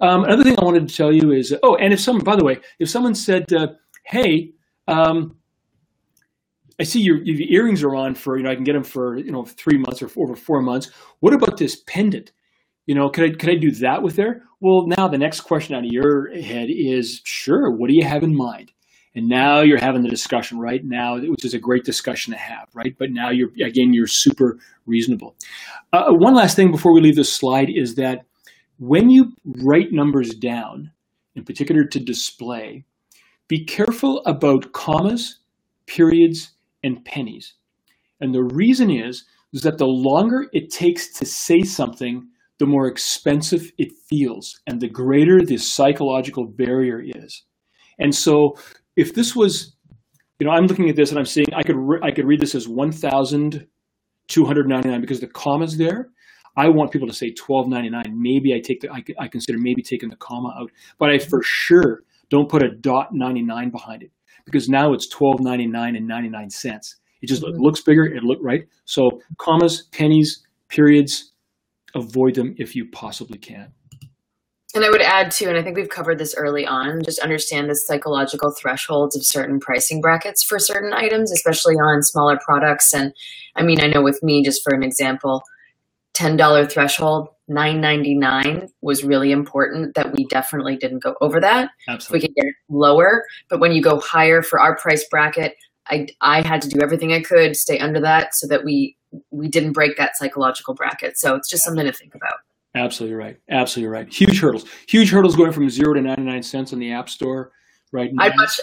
Another thing I wanted to tell you is, and by the way, if someone said, "Hey, I see your earrings are on for, I can get them for, 3 months or over 4 months. What about this pendant? Could I do that with her?" Well, now the next question out of your head is, sure, what do you have in mind? And now you're having the discussion right now, which is a great discussion to have, right? But now you're super reasonable. One last thing before we leave this slide is that when you write numbers down, in particular to display, be careful about commas, periods, and pennies. And the reason is that the longer it takes to say something, the more expensive it feels, and the greater the psychological barrier is. And so if this was, I'm looking at this and I'm seeing I could read this as 1,299 because the comma's there. I want people to say 1,299. Maybe I consider maybe taking the comma out, but I for sure don't put a .99 behind it because now it's 1,299 and 99 cents. It just looks bigger. It look right. So commas, pennies, periods, avoid them if you possibly can. And I would add too, and I think we've covered this early on, just understand the psychological thresholds of certain pricing brackets for certain items, especially on smaller products. And I mean, I know with me, just for an example, $10 threshold, $9.99 was really important that we definitely didn't go over that. Absolutely. We could get it lower, but when you go higher for our price bracket, I had to do everything I could to stay under that so that we didn't break that psychological bracket. So it's just something to think about. Absolutely right. Absolutely right. Huge hurdles going from 0 to 99 cents on the App Store right now. I'd much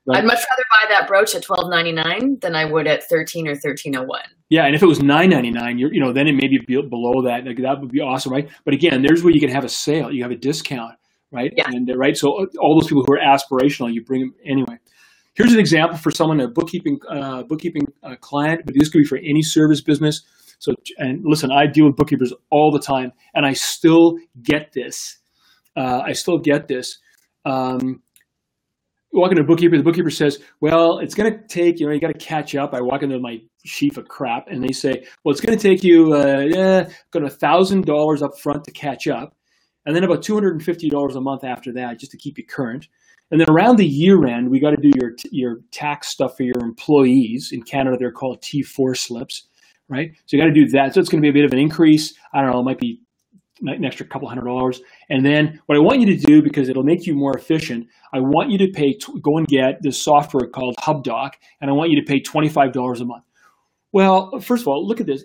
rather buy that brooch at $12.99 than I would at $13 or $13.01. Yeah, and if it was $9.99, then it may be below that. Like, that would be awesome, right? But again, there's where you can have a sale, you have a discount, right? Yeah. And right, so all those people who are aspirational, you bring them anyway. Here's an example for someone, a bookkeeping client, but this could be for any service business. So, and listen, I deal with bookkeepers all the time, and I still get this. Walk into a bookkeeper, the bookkeeper says, well, it's going to take, you got to catch up. I walk into my sheaf of crap, and they say, well, it's going to take you $1,000 up front to catch up, and then about $250 a month after that just to keep you current. And then around the year end, we got to do your tax stuff for your employees. In Canada, they're called T4 slips, right? So you got to do that. So it's going to be a bit of an increase. I don't know, it might be an extra couple $100. And then what I want you to do, because it'll make you more efficient, I want you to go and get this software called HubDoc, and I want you to pay $25 a month. Well, first of all, look at this.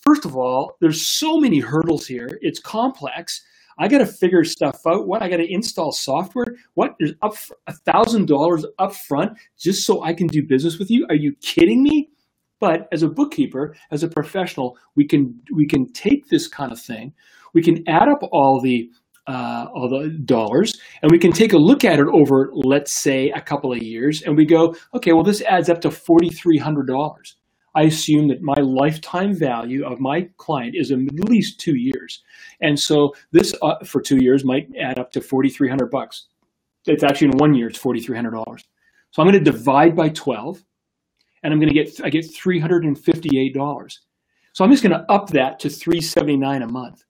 First of all, there's so many hurdles here. It's complex. I got to figure stuff out. I got to install software. There's $1,000 up front just so I can do business with you? Are you kidding me? But as a bookkeeper, as a professional, we can take this kind of thing. We can add up all the dollars, and we can take a look at it over, let's say, a couple of years, and we go, okay, well, this adds up to $4,300. I assume that my lifetime value of my client is at least 2 years. And so this for 2 years might add up to $4,300. It's actually in 1 year, it's $4,300. So I'm going to divide by 12, and I get $358. So I'm just going to up that to $379 a month.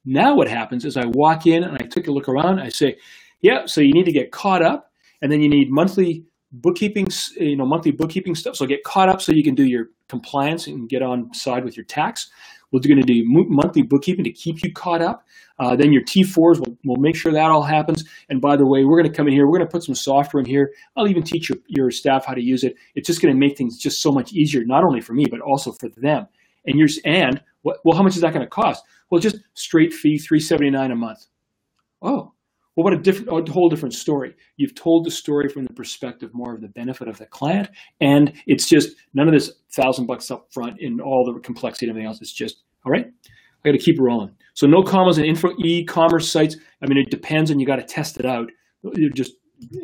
Now what happens is I walk in and I take a look around. I say, yeah, so you need to get caught up, and then you need monthly bookkeeping stuff. So get caught up so you can do your compliance and get on side with your tax. We're going to do monthly bookkeeping to keep you caught up. Then your T4s, we'll make sure that all happens. And by the way, we're going to come in here. We're going to put some software in here. I'll even teach your staff how to use it. It's just going to make things just so much easier, not only for me, but also for them. And how much is that going to cost? Well, just straight fee, $379 a month. Oh, well, what a whole different story. You've told the story from the perspective more of the benefit of the client, and it's just none of this $1,000 up front and all the complexity and everything else. It's just, all right, I got to keep it rolling. So no commas in e-commerce sites. I mean, it depends, and you got to test it out. You just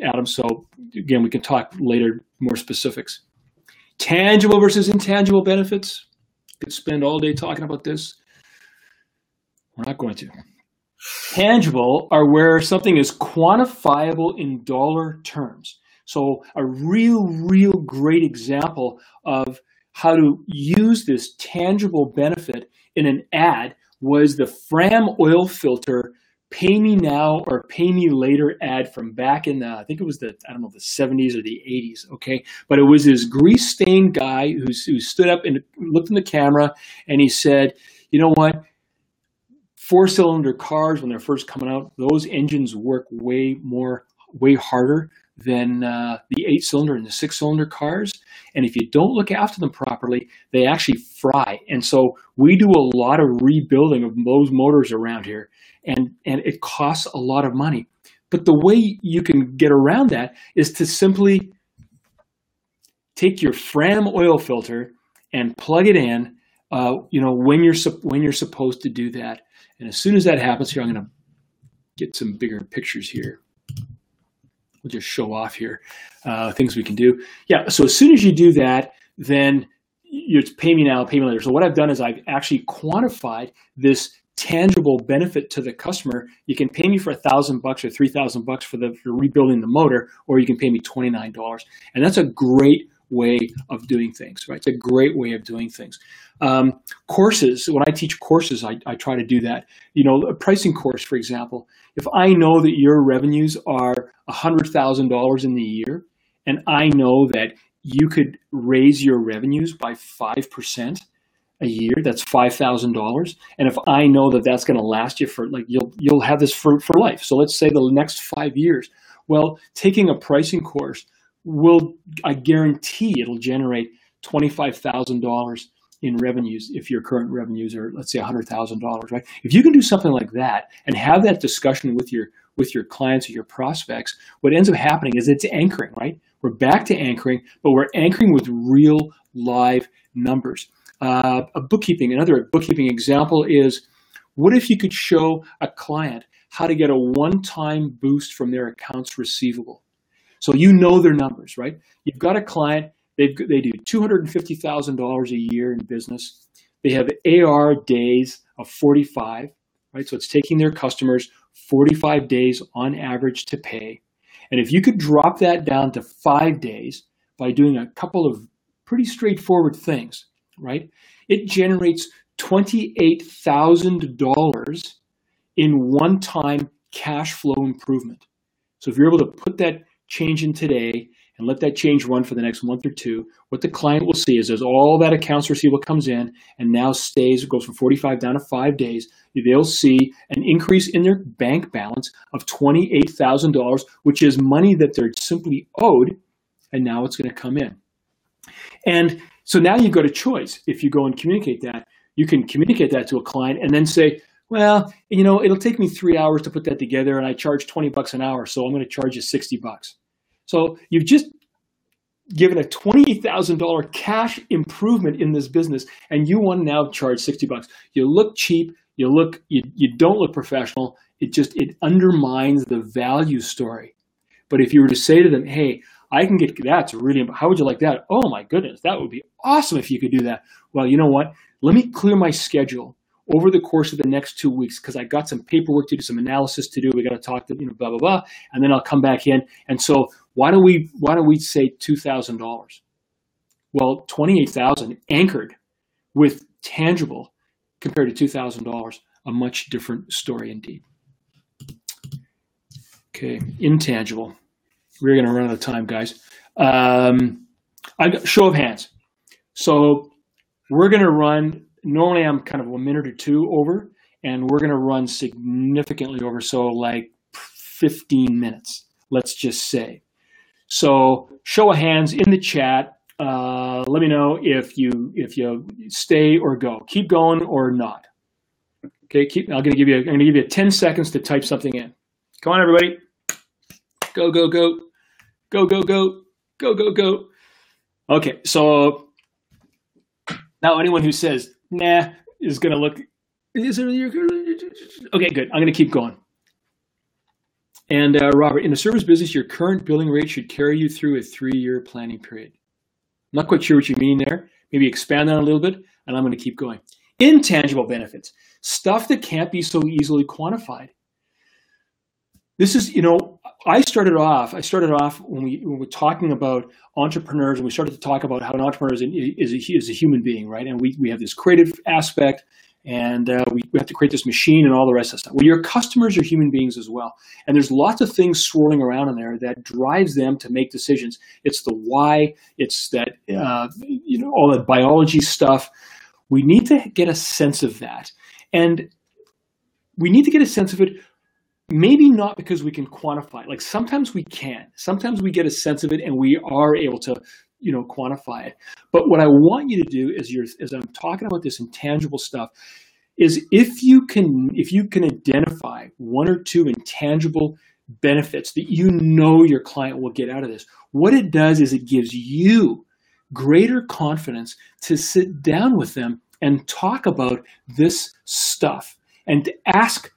add them. So again, we can talk later, more specifics. Tangible versus intangible benefits. Could spend all day talking about this. We're not going to. Tangible are where something is quantifiable in dollar terms. So a real great example of how to use this tangible benefit in an ad was the Fram oil filter pay me now or pay me later ad from back in I think it was the 70s or the 80s, okay? But it was this grease-stained guy who stood up and looked in the camera, and he said, you know what? 4-cylinder cars, when they're first coming out, those engines work way harder than the 8-cylinder and the 6-cylinder cars. And if you don't look after them properly, they actually fry. And so we do a lot of rebuilding of those motors around here, and it costs a lot of money. But the way you can get around that is to simply take your Fram oil filter and plug it in when you're supposed to do that. And as soon as that happens here, I'm going to get some bigger pictures here. we'll just show off here things we can do. Yeah, so as soon as you do that, then it's pay me now, pay me later. So what I've done is I've actually quantified this tangible benefit to the customer. You can pay me for $1,000 or $3,000 for rebuilding the motor, or you can pay me $29. And that's a great way of doing things, right? It's a great way of doing things. Courses, when I teach courses, I try to do that. You know, a pricing course, for example, if I know that your revenues are $100,000 in the year, and I know that you could raise your revenues by 5% a year, that's $5,000. And if I know that that's going to last you for, like, you'll have this for life. So let's say the next 5 years. Well, taking a pricing course I guarantee it'll generate $25,000 in revenues if your current revenues are, let's say, $100,000, right? If you can do something like that and have that discussion with your clients or your prospects, what ends up happening is it's anchoring, right? We're back to anchoring, but we're anchoring with real live numbers. Another bookkeeping example is, what if you could show a client how to get a one-time boost from their accounts receivable? So you know their numbers, right? You've got a client, they do $250,000 a year in business. They have AR days of 45, right? So it's taking their customers 45 days on average to pay. And if you could drop that down to 5 days by doing a couple of pretty straightforward things, right? It generates $28,000 in one-time cash flow improvement. So if you're able to put that change in today and let that change run for the next month or two, what the client will see is as all that accounts receivable comes in and now goes from 45 down to 5 days, they'll see an increase in their bank balance of $28,000, which is money that they're simply owed, and now it's going to come in. And so now you've got a choice. If you go and communicate that, you can communicate that to a client and then say, well, you know, it'll take me 3 hours to put that together and I charge $20 an hour, so I'm going to charge you $60. So you've just given a $28,000 cash improvement in this business, and you want to now charge $60. You look cheap, you don't look professional. It undermines the value story. But if you were to say to them, hey, I can get that, how would you like that? Oh my goodness, that would be awesome if you could do that. Well, you know what? Let me clear my schedule over the course of the next 2 weeks, because I got some paperwork to do, some analysis to do. We got to talk to, blah, blah, blah. And then I'll come back in. And so why don't we say $2,000? Well, $28,000 anchored with tangible compared to $2,000, a much different story indeed. Okay, intangible. We're going to run out of time, guys. Show of hands. So we're going to run, normally I'm kind of a minute or two over, and we're going to run significantly over, so like 15 minutes, let's just say. So show of hands in the chat. Let me know if you stay or go. Keep going or not. Okay, I'm going to give you 10 seconds to type something in. Come on, everybody. Go, go, go. Go, go, go. Go, go, go. Okay, so now anyone who says, nah, is going to look, okay, good. I'm going to keep going. And Robert, in the service business, your current billing rate should carry you through a 3-year planning period. I'm not quite sure what you mean there. Maybe expand on it a little bit, and I'm going to keep going. Intangible benefits, stuff that can't be so easily quantified. This is, I started off when we were talking about entrepreneurs, and we started to talk about how an entrepreneur is a human being, right? And we have this creative aspect, and we have to create this machine and all the rest of the stuff. Well, your customers are human beings as well. And there's lots of things swirling around in there that drives them to make decisions. It's the why, it's that, all that biology stuff. We need to get a sense of that. And we need to get a sense of it, maybe not because we can quantify it. Like sometimes we can. Sometimes we get a sense of it and we are able to, quantify it. But what I want you to do is, as I'm talking about this intangible stuff, is if you can identify 1 or 2 intangible benefits that your client will get out of this, what it does is it gives you greater confidence to sit down with them and talk about this stuff and to ask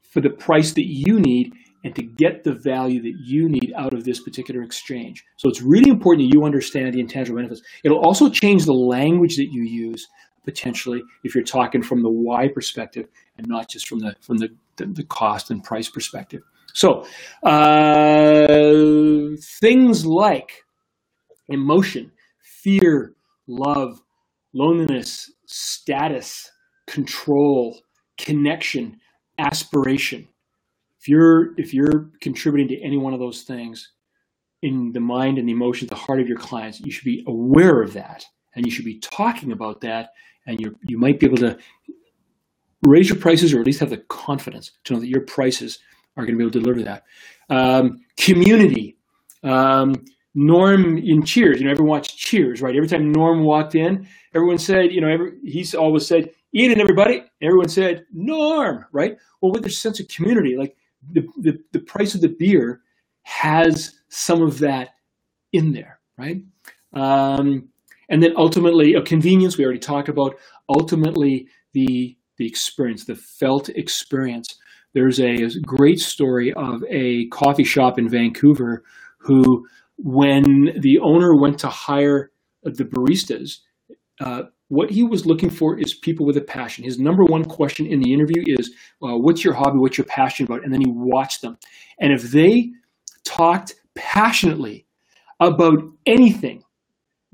for the price that you need and to get the value that you need out of this particular exchange. So it's really important that you understand the intangible benefits. It'll also change the language that you use potentially if you're talking from the why perspective and not just from the cost and price perspective. So things like emotion, fear, love, loneliness, status, control, connection, aspiration. If you're contributing to any one of those things in the mind and the emotions, the heart of your clients, you should be aware of that, and you should be talking about that, and you might be able to raise your prices, or at least have the confidence to know that your prices are going to be able to deliver that. Community. Norm in Cheers, everyone watched Cheers, right? Every time Norm walked in, everyone said, he's always said, "Eat it, everybody." Everyone said, "Norm," right? Well, with their sense of community, like the price of the beer has some of that in there, right? And then ultimately, convenience, we already talked about. Ultimately, the experience, the felt experience. There's a great story of a coffee shop in Vancouver who, when the owner went to hire the baristas, what he was looking for is people with a passion. His number one question in the interview is, what's your hobby, what's your passion about? And then he watched them. And if they talked passionately about anything,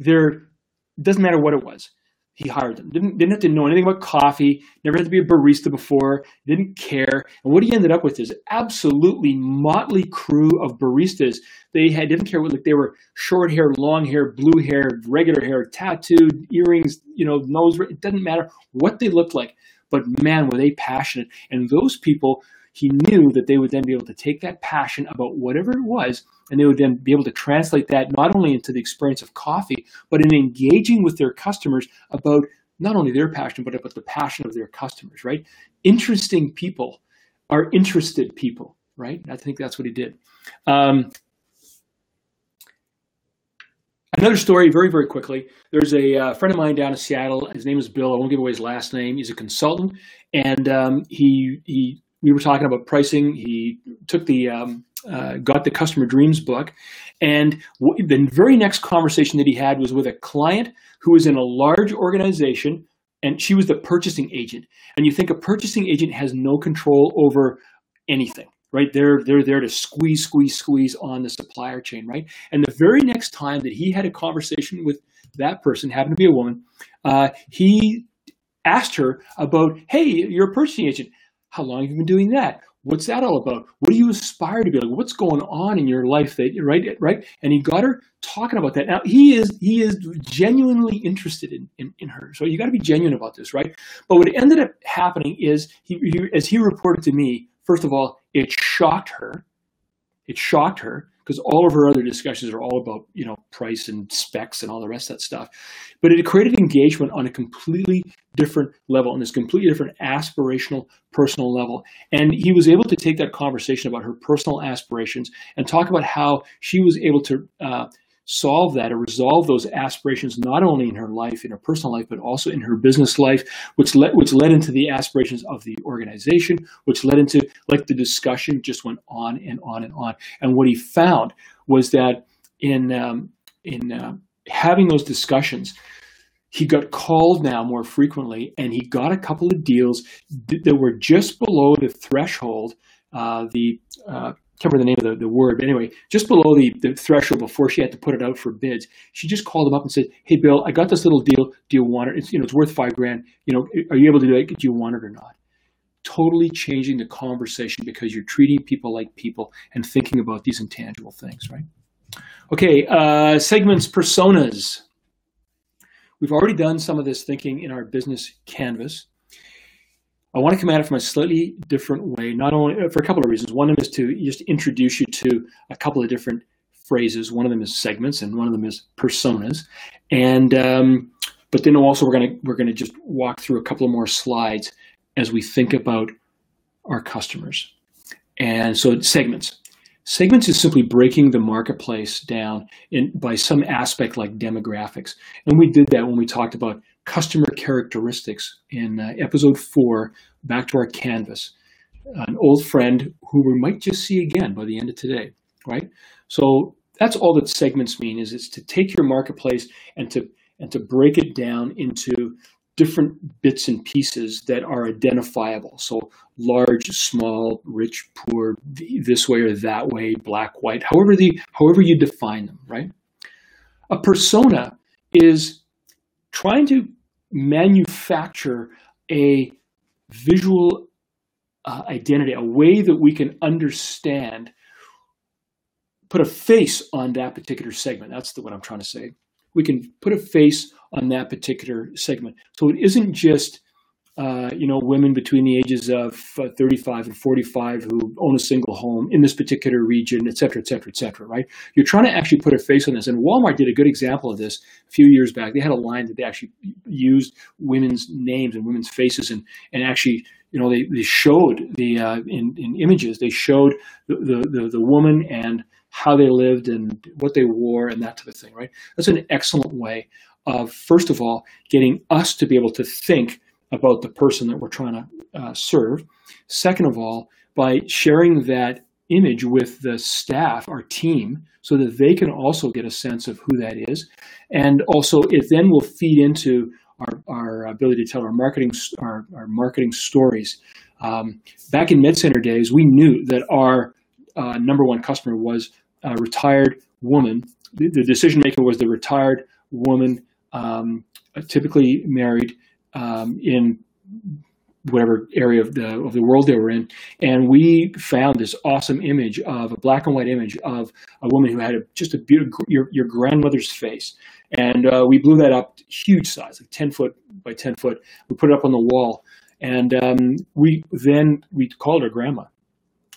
doesn't matter what it was, he hired them. Didn't have to know anything about coffee, never had to be a barista before, didn't care. And what he ended up with is absolutely motley crew of baristas. They didn't care what, like, they were short hair, long hair, blue hair, regular hair, tattooed, earrings, nose, it doesn't matter what they looked like. But man, were they passionate. And those people, he knew that they would then be able to take that passion about whatever it was, and they would then be able to translate that not only into the experience of coffee, but in engaging with their customers about not only their passion, but about the passion of their customers, right? Interesting people are interested people, right? I think that's what he did. Another story, very, very quickly. There's a friend of mine down in Seattle. His name is Bill. I won't give away his last name. He's a consultant, and we were talking about pricing. He took got the Customer Dreams book, and the very next conversation that he had was with a client who was in a large organization, and she was the purchasing agent. And you think a purchasing agent has no control over anything, right? They're there to squeeze on the supplier chain, right? And the very next time that he had a conversation with that person, happened to be a woman, he asked her about, "Hey, you're a purchasing agent. How long have you been doing that? What's that all about? What do you aspire to be like? What's going on in your life?" Right? And he got her talking about that. Now he is genuinely interested in her. So you got to be genuine about this, right? But what ended up happening is as he reported to me, first of all, it shocked her. It shocked her because all of her other discussions are all about, price and specs and all the rest of that stuff. But it created engagement on a completely different level, on this completely different aspirational, personal level. And he was able to take that conversation about her personal aspirations and talk about how she was able to solve that or resolve those aspirations, not only in her life, in her personal life, but also in her business life, which led into the aspirations of the organization, which led into, like, the discussion just went on and on and on. And what he found was that in having those discussions, he got called now more frequently, and he got a couple of deals that were just below the threshold, I can't remember the name of the word, but anyway, just below the threshold before she had to put it out for bids. She just called him up and said, "Hey, Bill, I got this little deal. Do you want it? It's worth $5,000. Are you able to do it? Do you want it or not?" Totally changing the conversation because you're treating people like people and thinking about these intangible things, right? Okay, segments, personas. We've already done some of this thinking in our business canvas. I want to come at it from a slightly different way, not only for a couple of reasons. One of them is to just introduce you to a couple of different phrases. One of them is segments, and one of them is personas. And but then also we're gonna just walk through a couple of more slides as we think about our customers. And so segments. Segments is simply breaking the marketplace down by some aspect like demographics. And we did that when we talked about customer characteristics in episode 4, back to our canvas. an old friend who we might just see again by the end of today, right? So that's all that segments mean, is it's to take your marketplace and to break it down into different bits and pieces that are identifiable. So large, small, rich, poor, this way or that way, black, white, however you define them, right? A persona is trying to manufacture a visual identity, a way that we can understand, put a face on that particular segment. That's what I'm trying to say. We can put a face on that particular segment. So it isn't just women between the ages of 35 and 45 who own a single home in this particular region, et cetera, et cetera, et cetera, right? You're trying to actually put a face on this. And Walmart did a good example of this a few years back. They had a line that they actually used women's names and women's faces, and actually, they showed in images, they showed the woman and how they lived and what they wore and that type of thing, right? That's an excellent way of, first of all, getting us to be able to think about the person that we're trying to serve. Second of all, by sharing that image with the staff, our team, so that they can also get a sense of who that is. And also it then will feed into our ability to tell our marketing stories. Back in MedCenter days, we knew that our number one customer was a retired woman. The decision maker was the retired woman, typically married, in whatever area of the world they were in. And we found this awesome image of a black and white image of a woman who had just a beautiful, your grandmother's face. And we blew that up huge size, like 10 foot by 10 foot. We put it up on the wall. And we called her grandma.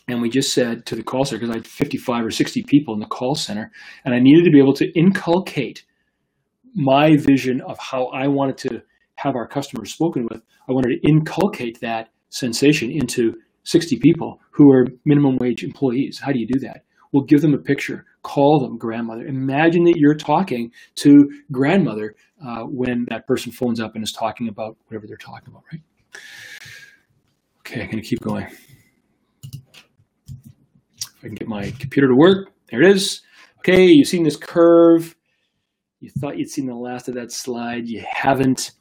And we just said to the call center, because I had 55 or 60 people in the call center, and I needed to be able to inculcate my vision of how I wanted to have our customers spoken with. I wanted to inculcate that sensation into 60 people who are minimum wage employees. How do you do that? Well, give them a picture, call them grandmother. Imagine that you're talking to grandmother when that person phones up and is talking about whatever they're talking about, right? Okay, I'm going to keep going. If I can get my computer to work. There it is. Okay, you've seen this curve. You thought you'd seen the last of that slide. You haven't.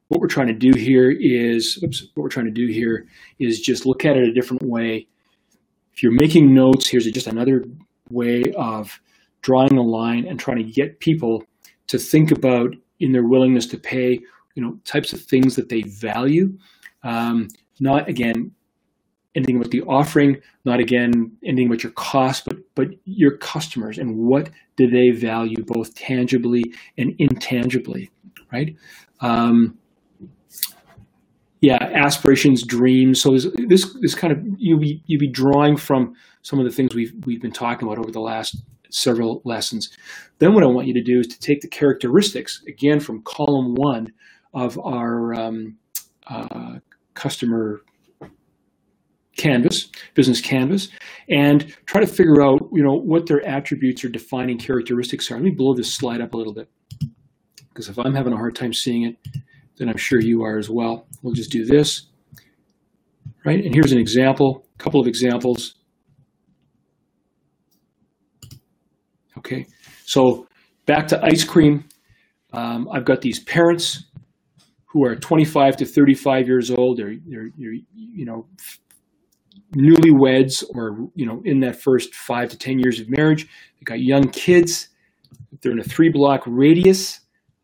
What we're trying to do here is, just look at it a different way. If you're making notes, here's just another way of drawing a line and trying to get people to think about, in their willingness to pay, types of things that they value. Not, again, anything about the offering, not, again, anything about your cost, but your customers and what do they value, both tangibly and intangibly, right? Aspirations, dreams. So this kind of, you'll be drawing from some of the things we've been talking about over the last several lessons. Then what I want you to do is to take the characteristics, again, from column 1 of our customer canvas, business canvas, and try to figure out, what their attributes or defining characteristics are. Let me blow this slide up a little bit, because if I'm having a hard time seeing it, then I'm sure you are as well. We'll just do this, right? And here's an example, a couple of examples. Okay, so back to ice cream. I've got these parents who are 25 to 35 years old. They're newlyweds, or in that first 5 to 10 years of marriage. They've got young kids. They're in a 3-block radius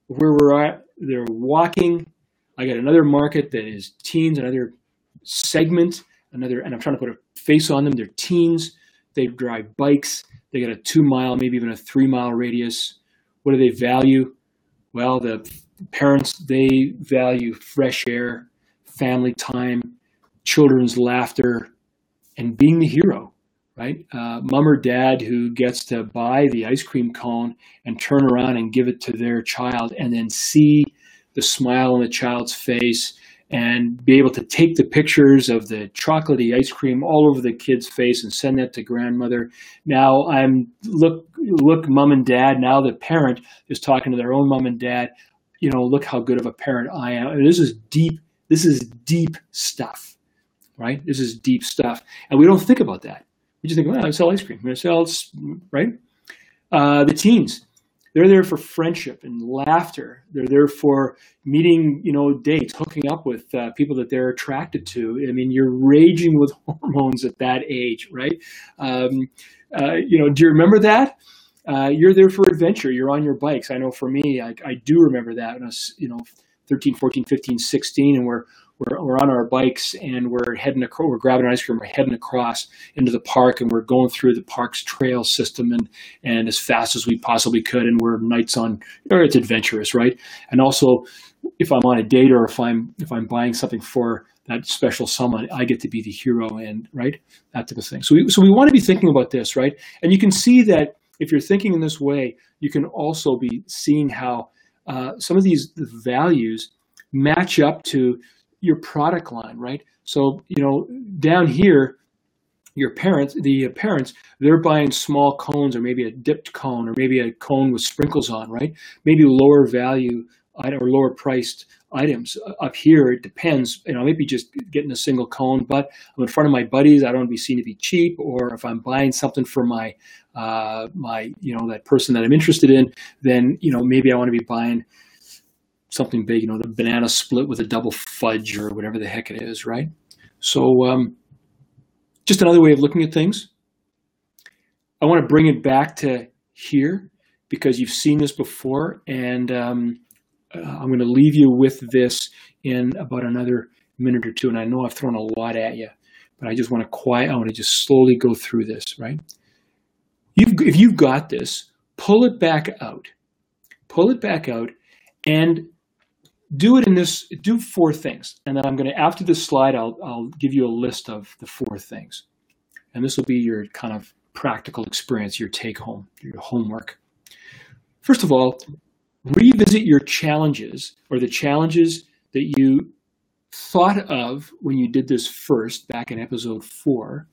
of where we're at. They're walking. I got another market that is teens, another segment, and I'm trying to put a face on them. They're teens. They drive bikes. They got a 2-mile, maybe even a 3-mile radius. What do they value? Well, the parents, they value fresh air, family time, children's laughter, and being the hero, right? Mom or dad who gets to buy the ice cream cone and turn around and give it to their child, and then see the smile on the child's face and be able to take the pictures of the chocolatey ice cream all over the kid's face and send that to grandmother. Now look, mom and dad, now the parent is talking to their own mom and dad, look how good of a parent I am. And this is deep stuff, right? This is deep stuff. And we don't think about that. We just think, well, I sell ice cream. I sell, right? The teens, they're there for friendship and laughter. They're there for meeting, dates, hooking up with people that they're attracted to. I mean, you're raging with hormones at that age, right? Do you remember that? You're there for adventure. You're on your bikes. I know for me, I do remember that when I was, 13, 14, 15, 16, and we're on our bikes and we're grabbing an ice cream, we're heading across into the park, and we're going through the park's trail system and as fast as we possibly could, and we're nights on, it's adventurous, right? And also, if I'm on a date or if I'm buying something for that special someone, I get to be the hero, and right, that type of thing. So we want to be thinking about this, right? And you can see that if you're thinking in this way, you can also be seeing how some of these values match up to your product line, right? So, down here, the parents, they're buying small cones or maybe a dipped cone or maybe a cone with sprinkles on, right? Maybe lower value or lower priced items. Up here, it depends, maybe just getting a single cone, but I'm in front of my buddies. I don't want to be seen to be cheap, or if I'm buying something for my that person that I'm interested in, then, maybe I want to be buying something big, the banana split with a double fudge or whatever the heck it is, right? So just another way of looking at things. I want to bring it back to here because you've seen this before, and I'm going to leave you with this in about another minute or two. And I know I've thrown a lot at you, but I just want to I want to just slowly go through this, right? If you've got this, pull it back out. Pull it back out and do it in this, do 4 things. And then I'm going to, after this slide, I'll give you a list of the 4 things. And this will be your kind of practical experience, your take home, your homework. First of all, revisit your challenges or the challenges that you thought of when you did this first back in episode 4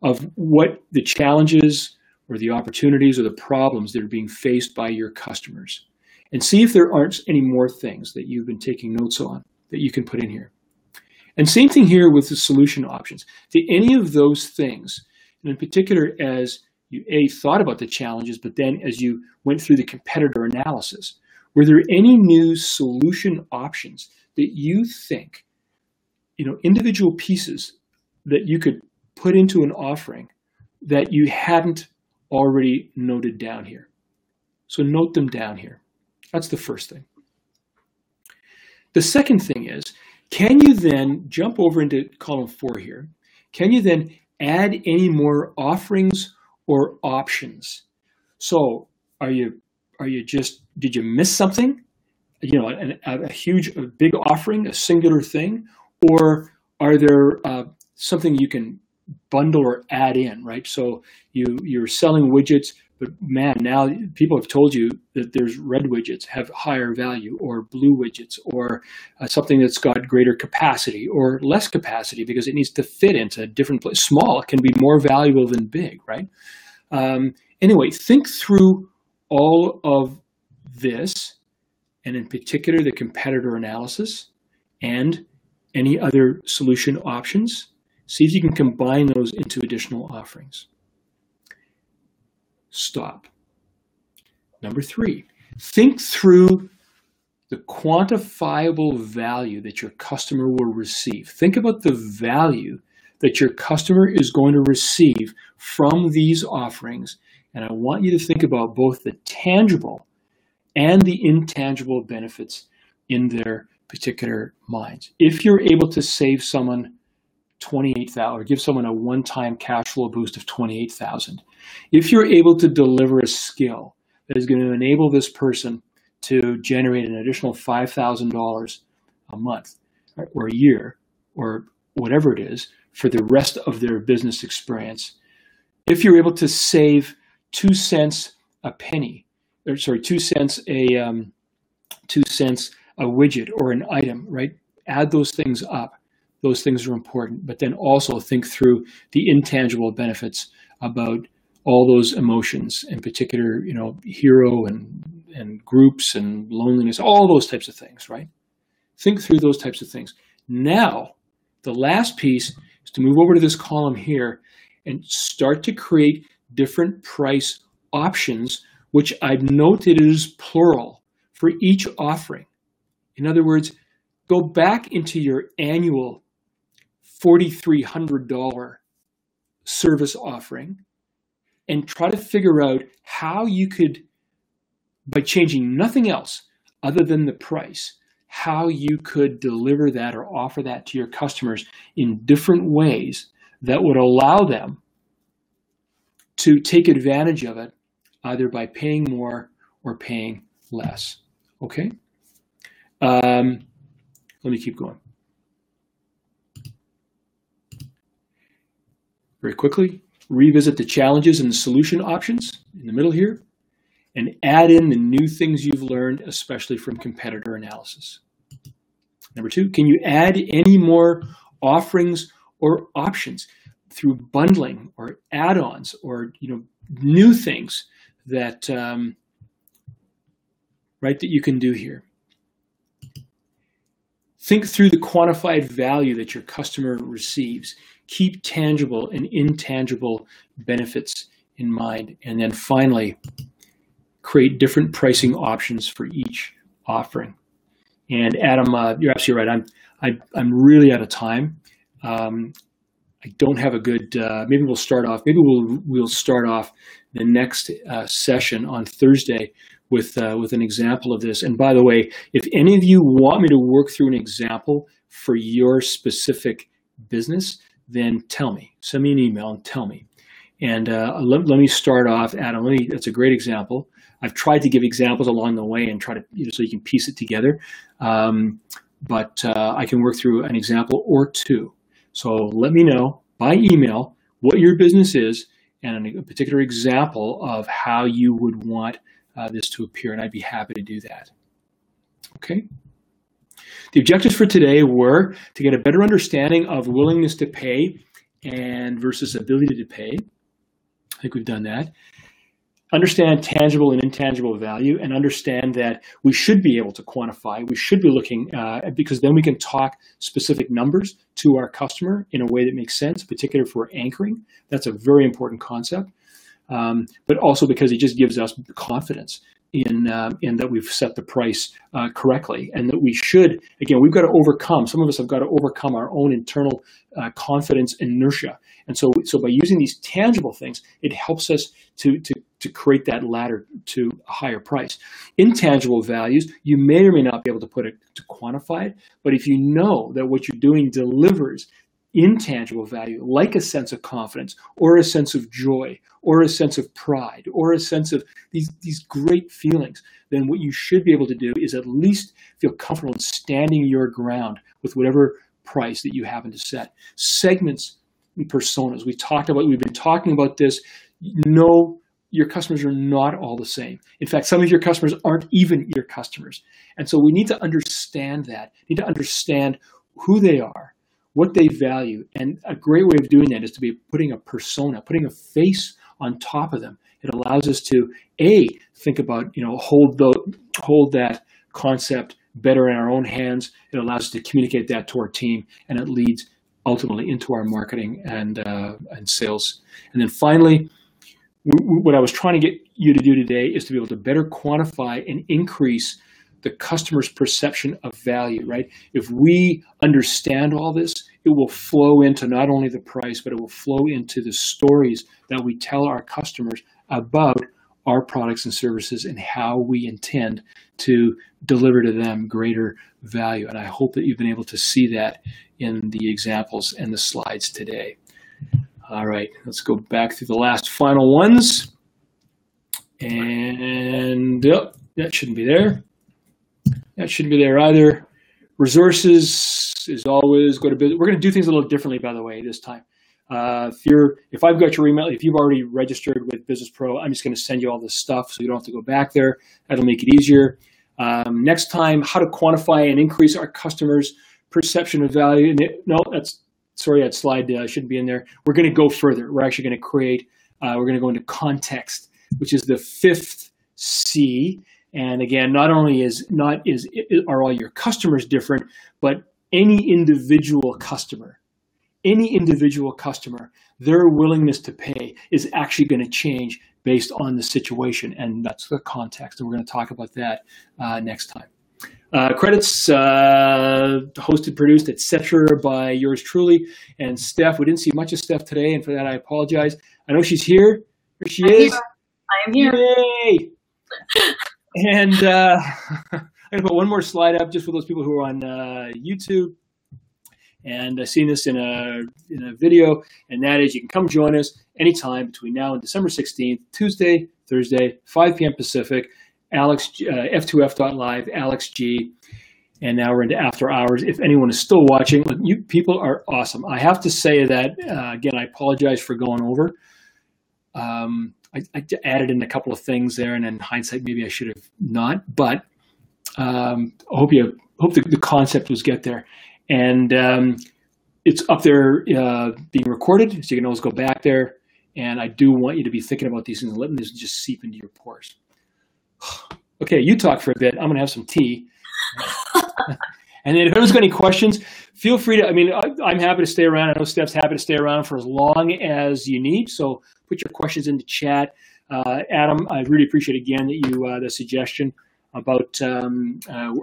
of what the challenges or the opportunities or the problems that are being faced by your customers. And see if there aren't any more things that you've been taking notes on that you can put in here. And same thing here with the solution options. Did any of those things, and in particular as you thought about the challenges, but then as you went through the competitor analysis, were there any new solution options that you think, individual pieces that you could put into an offering that you hadn't already noted down here? So note them down here. That's the first thing. The second thing is, can you then jump over into column 4 here? Can you then add any more offerings or options? So did you miss something? A big offering, a singular thing? Or are there something you can bundle or add in, right? So you're selling widgets, but man, now people have told you that there's red widgets have higher value, or blue widgets, or something that's got greater capacity or less capacity because it needs to fit into a different place. Small can be more valuable than big, right? Anyway, think through all of this, and in particular the competitor analysis and any other solution options. See if you can combine those into additional offerings. Stop. Number 3, think through the quantifiable value that your customer will receive. Think about the value that your customer is going to receive from these offerings. And I want you to think about both the tangible and the intangible benefits in their particular minds. If you're able to save someone $28,000 or give someone a one-time cash flow boost of $28,000, if you're able to deliver a skill that is going to enable this person to generate an additional $5,000 a month or a year or whatever it is for the rest of their business experience, if you're able to save 2 cents a penny, or sorry, 2 cents a widget or an item, right? Add those things up. Those things are important, but then also think through the intangible benefits about all those emotions, in particular, hero and groups and loneliness, all those types of things, right? Think through those types of things. Now, the last piece, is to move over to this column here and start to create different price options, which I've noted is plural for each offering. In other words, go back into your annual $4,300 service offering and try to figure out how you could, by changing nothing else other than the price, how you could deliver that or offer that to your customers in different ways that would allow them to take advantage of it, either by paying more or paying less. Okay? Let me keep going. Very quickly, revisit the challenges and the solution options in the middle here, and add in the new things you've learned, especially from competitor analysis. Number 2, can you add any more offerings or options through bundling or add-ons or new things that that you can do here? Think through the quantified value that your customer receives. Keep tangible and intangible benefits in mind. And then finally, create different pricing options for each offering. And Adam, you're absolutely right. I'm really out of time. I don't have a good. Maybe we'll start off. Maybe we'll start off the next session on Thursday with an example of this. And by the way, if any of you want me to work through an example for your specific business, then tell me. Send me an email and tell me. And let me start off, Adam. That's a great example. I've tried to give examples along the way and try to so you can piece it together. But I can work through an example or two. So let me know by email what your business is and a particular example of how you would want this to appear, and I'd be happy to do that. Okay. The objectives for today were to get a better understanding of willingness to pay and versus ability to pay. I think we've done that. Understand tangible and intangible value, and understand that we should be able to quantify. We should be looking, because then we can talk specific numbers to our customer in a way that makes sense, particularly for anchoring. That's a very important concept. But also because it just gives us confidence in that we've set the price correctly, and that we should, again, we've got to overcome, some of us have got to overcome our own internal confidence inertia. And so by using these tangible things, it helps us to create that ladder to a higher price. Intangible values, you may or may not be able to put it to quantify it, but if you know that what you're doing delivers intangible value, like a sense of confidence or a sense of joy or a sense of pride or a sense of these great feelings, then what you should be able to do is at least feel comfortable in standing your ground with whatever price that you happen to set. Segments and personas. We've been talking about this. No, your customers are not all the same. In fact, some of your customers aren't even your customers. And so we need to understand that. We need to understand who they are, what they value. And a great way of doing that is to be putting a persona, putting a face on top of them. It allows us to, think about, hold that concept better in our own hands. It allows us to communicate that to our team, and it leads ultimately into our marketing and sales. And then finally, what I was trying to get you to do today is to be able to better quantify and increase the customer's perception of value, right? If we understand all this, it will flow into not only the price, but it will flow into the stories that we tell our customers about our products and services and how we intend to deliver to them greater value. And I hope that you've been able to see that in the examples and the slides today. All right, let's go back through the last final ones. And that shouldn't be there. That shouldn't be there either. Resources is always go to business. We're going to do things a little differently, by the way, this time. If I've got your email, if you've already registered with BusinessPRO, I'm just going to send you all this stuff so you don't have to go back there. That'll make it easier. Next time, how to quantify and increase our customers' perception of value. That slide shouldn't be in there. We're going to go further. We're actually going to we're going to go into context, which is the 5th C. And again, not only are all your customers different, but any individual customer any individual customer, their willingness to pay is actually going to change based on the situation. And that's the context. And we're going to talk about that next time. Credits hosted, produced, etc. by yours truly and Steph. We didn't see much of Steph today, and for that I apologize. I know she's here. Here she is. I am here. Yay! And I'm going to put one more slide up just for those people who are on YouTube and seen this in a video, and that is you can come join us anytime between now and December 16th, Tuesday, Thursday, 5 p.m. Pacific. F2F.live, AlexG, and now we're into after hours. If anyone is still watching, look, you people are awesome. I have to say that, again, I apologize for going over. I added in a couple of things there, and in hindsight, maybe I should have not, but I hope the concept was get there. And it's up there being recorded, so you can always go back there, and I do want you to be thinking about these things and letting this just seep into your pores. Okay, you talk for a bit. I'm going to have some tea. And then if anyone's got any questions, feel free to, I'm happy to stay around. I know Steph's happy to stay around for as long as you need. So put your questions into chat. Adam, I really appreciate again that the suggestion about a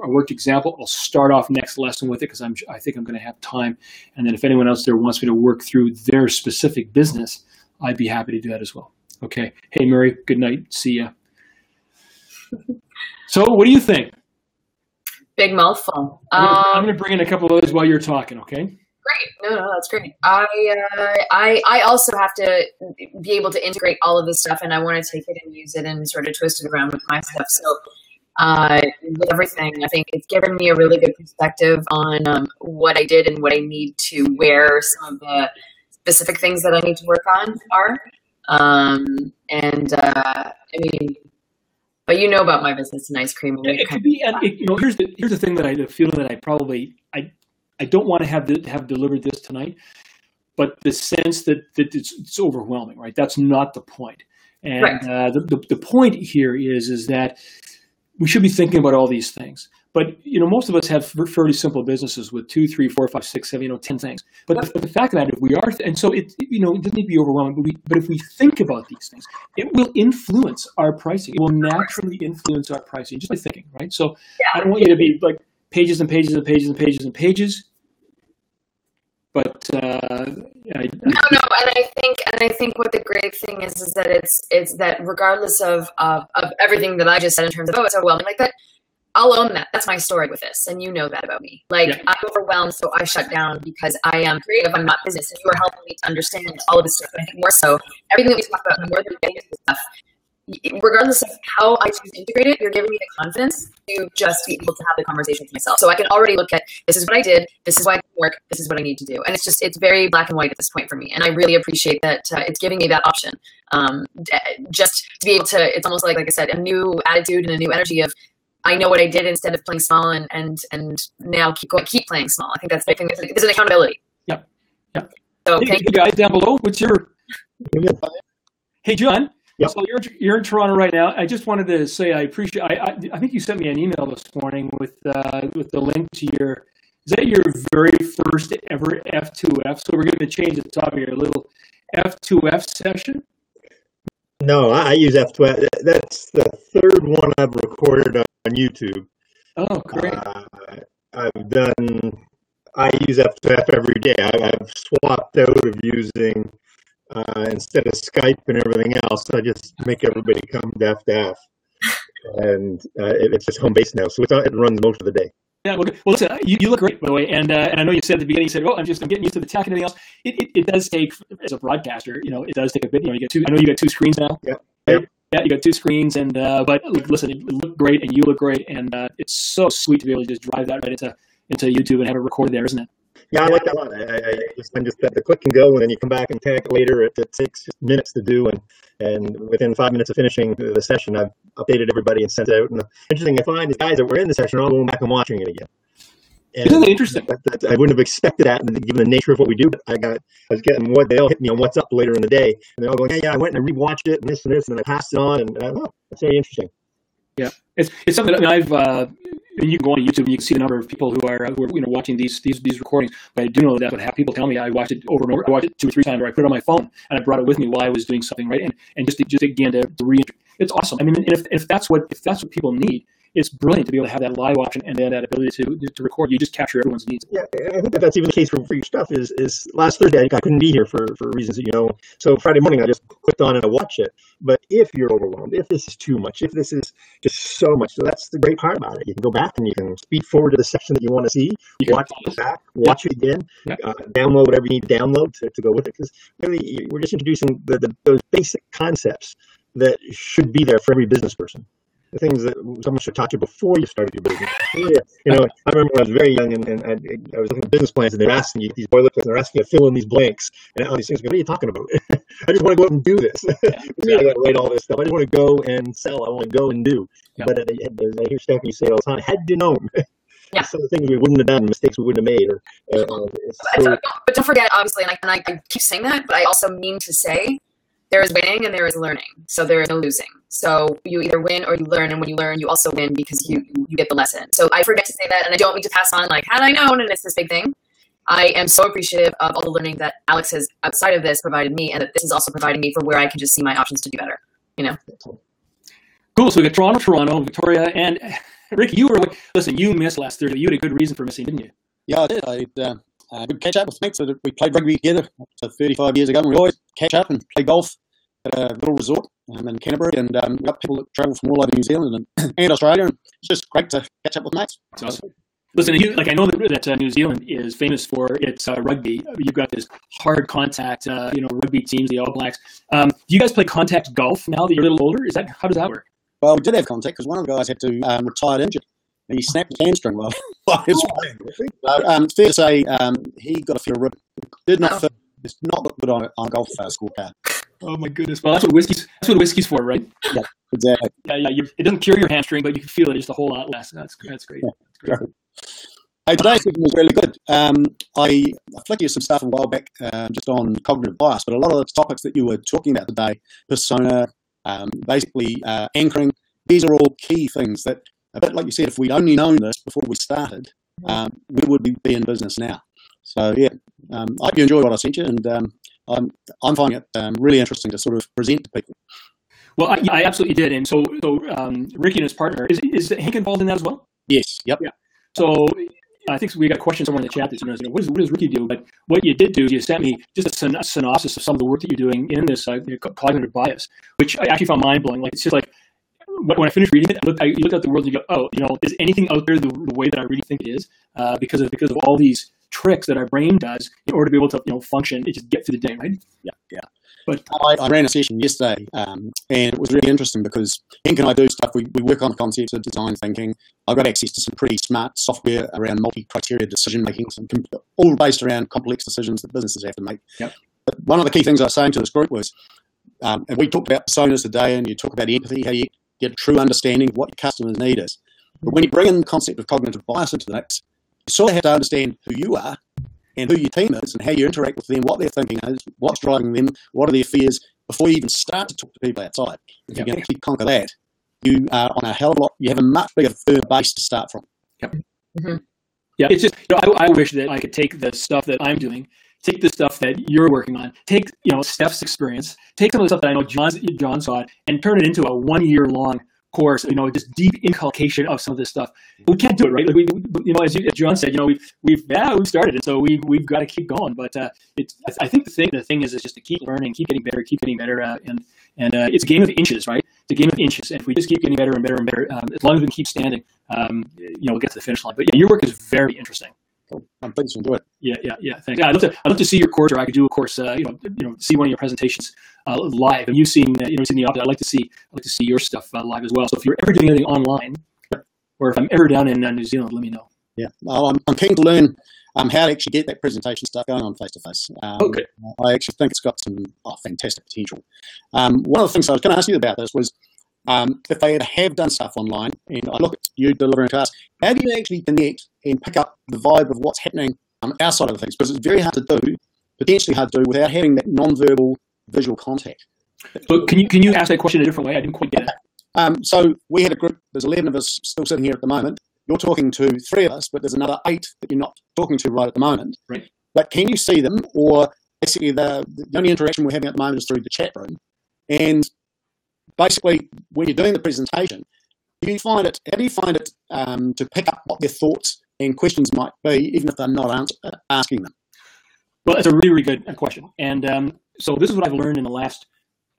worked example. I'll start off next lesson with it because I think I'm going to have time. And then if anyone else there wants me to work through their specific business, I'd be happy to do that as well. Okay. Hey, Murray, good night. See ya. So what do you think? Big mouthful. I'm going to bring in a couple of others while you're talking, okay? Great. No, that's great. I also have to be able to integrate all of this stuff, and I want to take it and use it and sort of twist it around with my stuff. So with everything, I think it's given me a really good perspective on what I did and what I need to, where some of the specific things that I need to work on are. But you know about my business in ice cream. And it could be, here's the thing that the feeling that I don't want to have delivered this tonight, but the sense that it's overwhelming, right? That's not the point. And right. The point here is that we should be thinking about all these things. But most of us have fairly simple businesses with 2, 3, 4, 5, 6, 7, 10 things. But the fact of that, if we are, and so it doesn't need to be overwhelming. But if we think about these things, it will influence our pricing. It will naturally influence our pricing just by thinking, right? So I don't want you to be like pages and pages and pages and pages and pages. But no, and I think what the great thing is that it's that regardless of everything that I just said in terms of it's overwhelming like that. I'll own that. That's my story with this. And you know that about me. I'm overwhelmed, so I shut down because I am creative. I'm not business. And you are helping me to understand all of this stuff. But I think more so, everything that we talk about, the more that we get into this stuff, regardless of how I choose to integrate it, you're giving me the confidence to just be able to have the conversation with myself. So I can already look at, this is what I did, this is why it didn't work, this is what I need to do. And it's very black and white at this point for me. And I really appreciate that it's giving me that option. Just to be able to, it's almost like I said, a new attitude and a new energy of, I know what I did instead of playing small and now keep playing small. I think that's the big thing. There's an accountability. Yep. So hey, guys down below, what's your? Hey, John. Yep. So you're in Toronto right now. I just wanted to say I appreciate. I think you sent me an email this morning with the link to your. Is that your very first ever F2F? So we're going to change the topic here, a little F2F session. No, I use F2F. That's the third one I've recorded on YouTube. Oh, great. I use F2F every day. I've swapped out of using, instead of Skype and everything else, I just make everybody come to F2F. And it's just home base now, so it runs most of the day. Yeah, well, listen, you look great, by the way, and I know you said at the beginning, you said, "Oh, I'm getting used to the tech and everything else." It does take, as a broadcaster, it does take a bit. You get two. I know you got two screens now. Yeah. Right? Yeah, you got two screens, and but listen, it looked great, and you look great, and it's so sweet to be able to just drive that right into YouTube and have it recorded there, isn't it? Yeah, I like that a lot. I'm just at the click and go, and then you come back and tag later. It takes just minutes to do, and within 5 minutes of finishing the session, I've updated everybody and sent it out. And the interesting I find is guys that were in the session are all going back and watching it again. And isn't that interesting? I wouldn't have expected that, given the nature of what we do. But I was getting they all hit me on WhatsApp later in the day, and they're all going, "Yeah, I went and rewatched it, and this, and I passed it on." And that's very interesting. Yeah, it's something that I've and you can go on YouTube and you can see the number of people who are watching these recordings. But I do know that's what happened. People tell me I watched it over and over. I watched it 2 or 3 times, or I put it on my phone and I brought it with me while I was doing something, right? And just again to it's awesome. I mean, if that's what people need, it's brilliant to be able to have that live option and then that ability to record. You just capture everyone's needs. Yeah, I think that's even the case for your stuff. Is last Thursday I couldn't be here for reasons that you know. So Friday morning I just clicked on and I watch it. But if you're overwhelmed, if this is too much, if this is just so much, so that's the great part about it. You can go back and you can speed forward to the section that you want to see. You watch it back, watch it again, download whatever you need to download to go with it. Because really, we're just introducing those basic concepts that should be there for every business person. The things that someone should taught you before you started your business. You know, I remember when I was very young and I was looking at business plans and they're asking you, these boilerplates, and they're asking you to fill in these blanks and all these things. What are you talking about? I just want to go out and do this. I got to write all this stuff. I just want to go and sell. I want to go and do. But I hear Stephanie say all the time, had you known. Some of the things we wouldn't have done, mistakes we wouldn't have made. But don't forget, obviously, and I keep saying that, but I also mean to say, there is winning and there is learning. So there is no losing. So you either win or you learn. And when you learn, you also win because you get the lesson. So I forget to say that. And I don't mean to pass on like, had I known, and it's this big thing. I am so appreciative of all the learning that Alex has outside of this provided me. And that this is also providing me for where I can just see my options to do better, you know? Cool. So we got Toronto, Victoria, and Ricky, you missed last Thursday. You had a good reason for missing, didn't you? Yeah, I did. I would catch up with mates. So we played rugby together 35 years ago, and we always catch up and play golf at a little resort in Canterbury, and we've got people that travel from all over New Zealand and Australia, and it's just great to catch up with mates. That's awesome. Listen, I know that New Zealand is famous for its rugby. You've got this hard contact, rugby teams, the All Blacks. Do you guys play contact golf now that you're a little older? How does that work? Well, we did have contact because one of the guys had to retire injured. He snapped his hamstring while he was playing. It's fair to say he got a few rib. Did not fit. It's not look good on a golf scorecard. Oh my goodness! Well, that's what whiskey's for, right? Yeah, exactly. Yeah. It doesn't cure your hamstring, but you can feel it just a whole lot less. That's great. Yeah. That's great. Hey, today's session was really good. I flicked you some stuff a while back just on cognitive bias, but a lot of the topics that you were talking about today, persona, basically anchoring, these are all key things that, a bit like you said, if we'd only known this before we started, we would be in business now. So yeah, I hope you enjoy what I sent you, and I'm finding it really interesting to sort of present to people. Well, I absolutely did, and so Ricky and his partner, is Hank involved in that as well? Yes. Yep. Yeah. So I think we got questions somewhere in the chat that says, what does Ricky do? But what you did do is you sent me just a synopsis of some of the work that you're doing in this cognitive bias, which I actually found mind blowing. Like, it's just like when I finished reading it, you look at the world and you go, oh, is anything out there the way that I really think it is? Because of all these tricks that our brain does in order to be able to function and just get through the day, right? Yeah. But I ran a session yesterday, and it was really interesting because Hank and I do stuff. We work on concepts of design thinking. I've got access to some pretty smart software around multi-criteria decision making, all based around complex decisions that businesses have to make. Yep. But one of the key things I was saying to this group was, and we talked about personas today, and you talk about empathy, how you get a true understanding of what your customers' need is. But when you bring in the concept of cognitive bias into the mix, you sort of have to understand who you are and who your team is and how you interact with them, what their thinking is, what's driving them, what are their fears, before you even start to talk to people outside. If you can actually conquer that, you are on a hell of a lot, you have a much bigger, firm base to start from. Yep. Mm-hmm. Yeah, it's just, I wish that I could take the stuff that I'm doing, take the stuff that you're working on, take, Steph's experience, take some of the stuff that I know John saw it, and turn it into a 1 year long course, just deep inculcation of some of this stuff. We can't do it, right? Like as John said, we've started, and so we've got to keep going. But I think the thing is just to keep learning, keep getting better, and it's a game of inches, right? It's a game of inches, and if we just keep getting better and better and better, as long as we can keep standing, we'll get to the finish line. But yeah, your work is very interesting. Cool. I'm pleased to do it. Yeah. Thanks. Yeah, I'd love to see your course, or I could do a course. See one of your presentations live. And you've seen the opposite. I'd like to see your stuff live as well. So if you're ever doing anything online, or if I'm ever down in New Zealand, let me know. Yeah, I'm keen to learn how to actually get that presentation stuff going on face to face. Okay. I actually think it's got some fantastic potential. One of the things I was going to ask you about this was, if they have done stuff online, and I look at you delivering to us, how do you actually connect and pick up the vibe of what's happening outside of the things? Because it's very hard to do, potentially hard to do, without having that non-verbal visual contact. So can you ask that question a different way? I didn't quite get it. So we had a group, there's 11 of us still sitting here at the moment, you're talking to 3 of us, but there's another 8 that you're not talking to right at the moment. Right. But can you see them, or basically the only interaction we're having at the moment is through the chat room? And basically, when you're doing the presentation, how do you find it to pick up what their thoughts and questions might be, even if they're not asking them? Well, it's a really, really good question. And so this is what I've learned in the last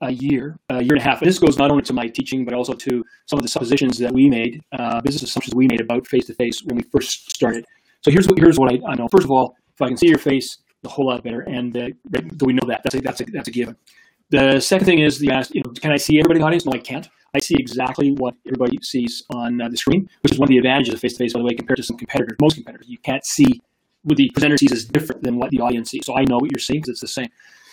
year and a half. And this goes not only to my teaching, but also to some of the suppositions that we made, business assumptions we made about face-to-face when we first started. So here's what I know. First of all, if I can see your face, a whole lot better. And do we know that? That's a given. The second thing is you asked, can I see everybody in the audience? No, I can't. I see exactly what everybody sees on the screen, which is one of the advantages of face-to-face, by the way, compared to some competitors. Most competitors, you can't see what the presenter sees is different than what the audience sees. So I know what you're seeing because it's the same.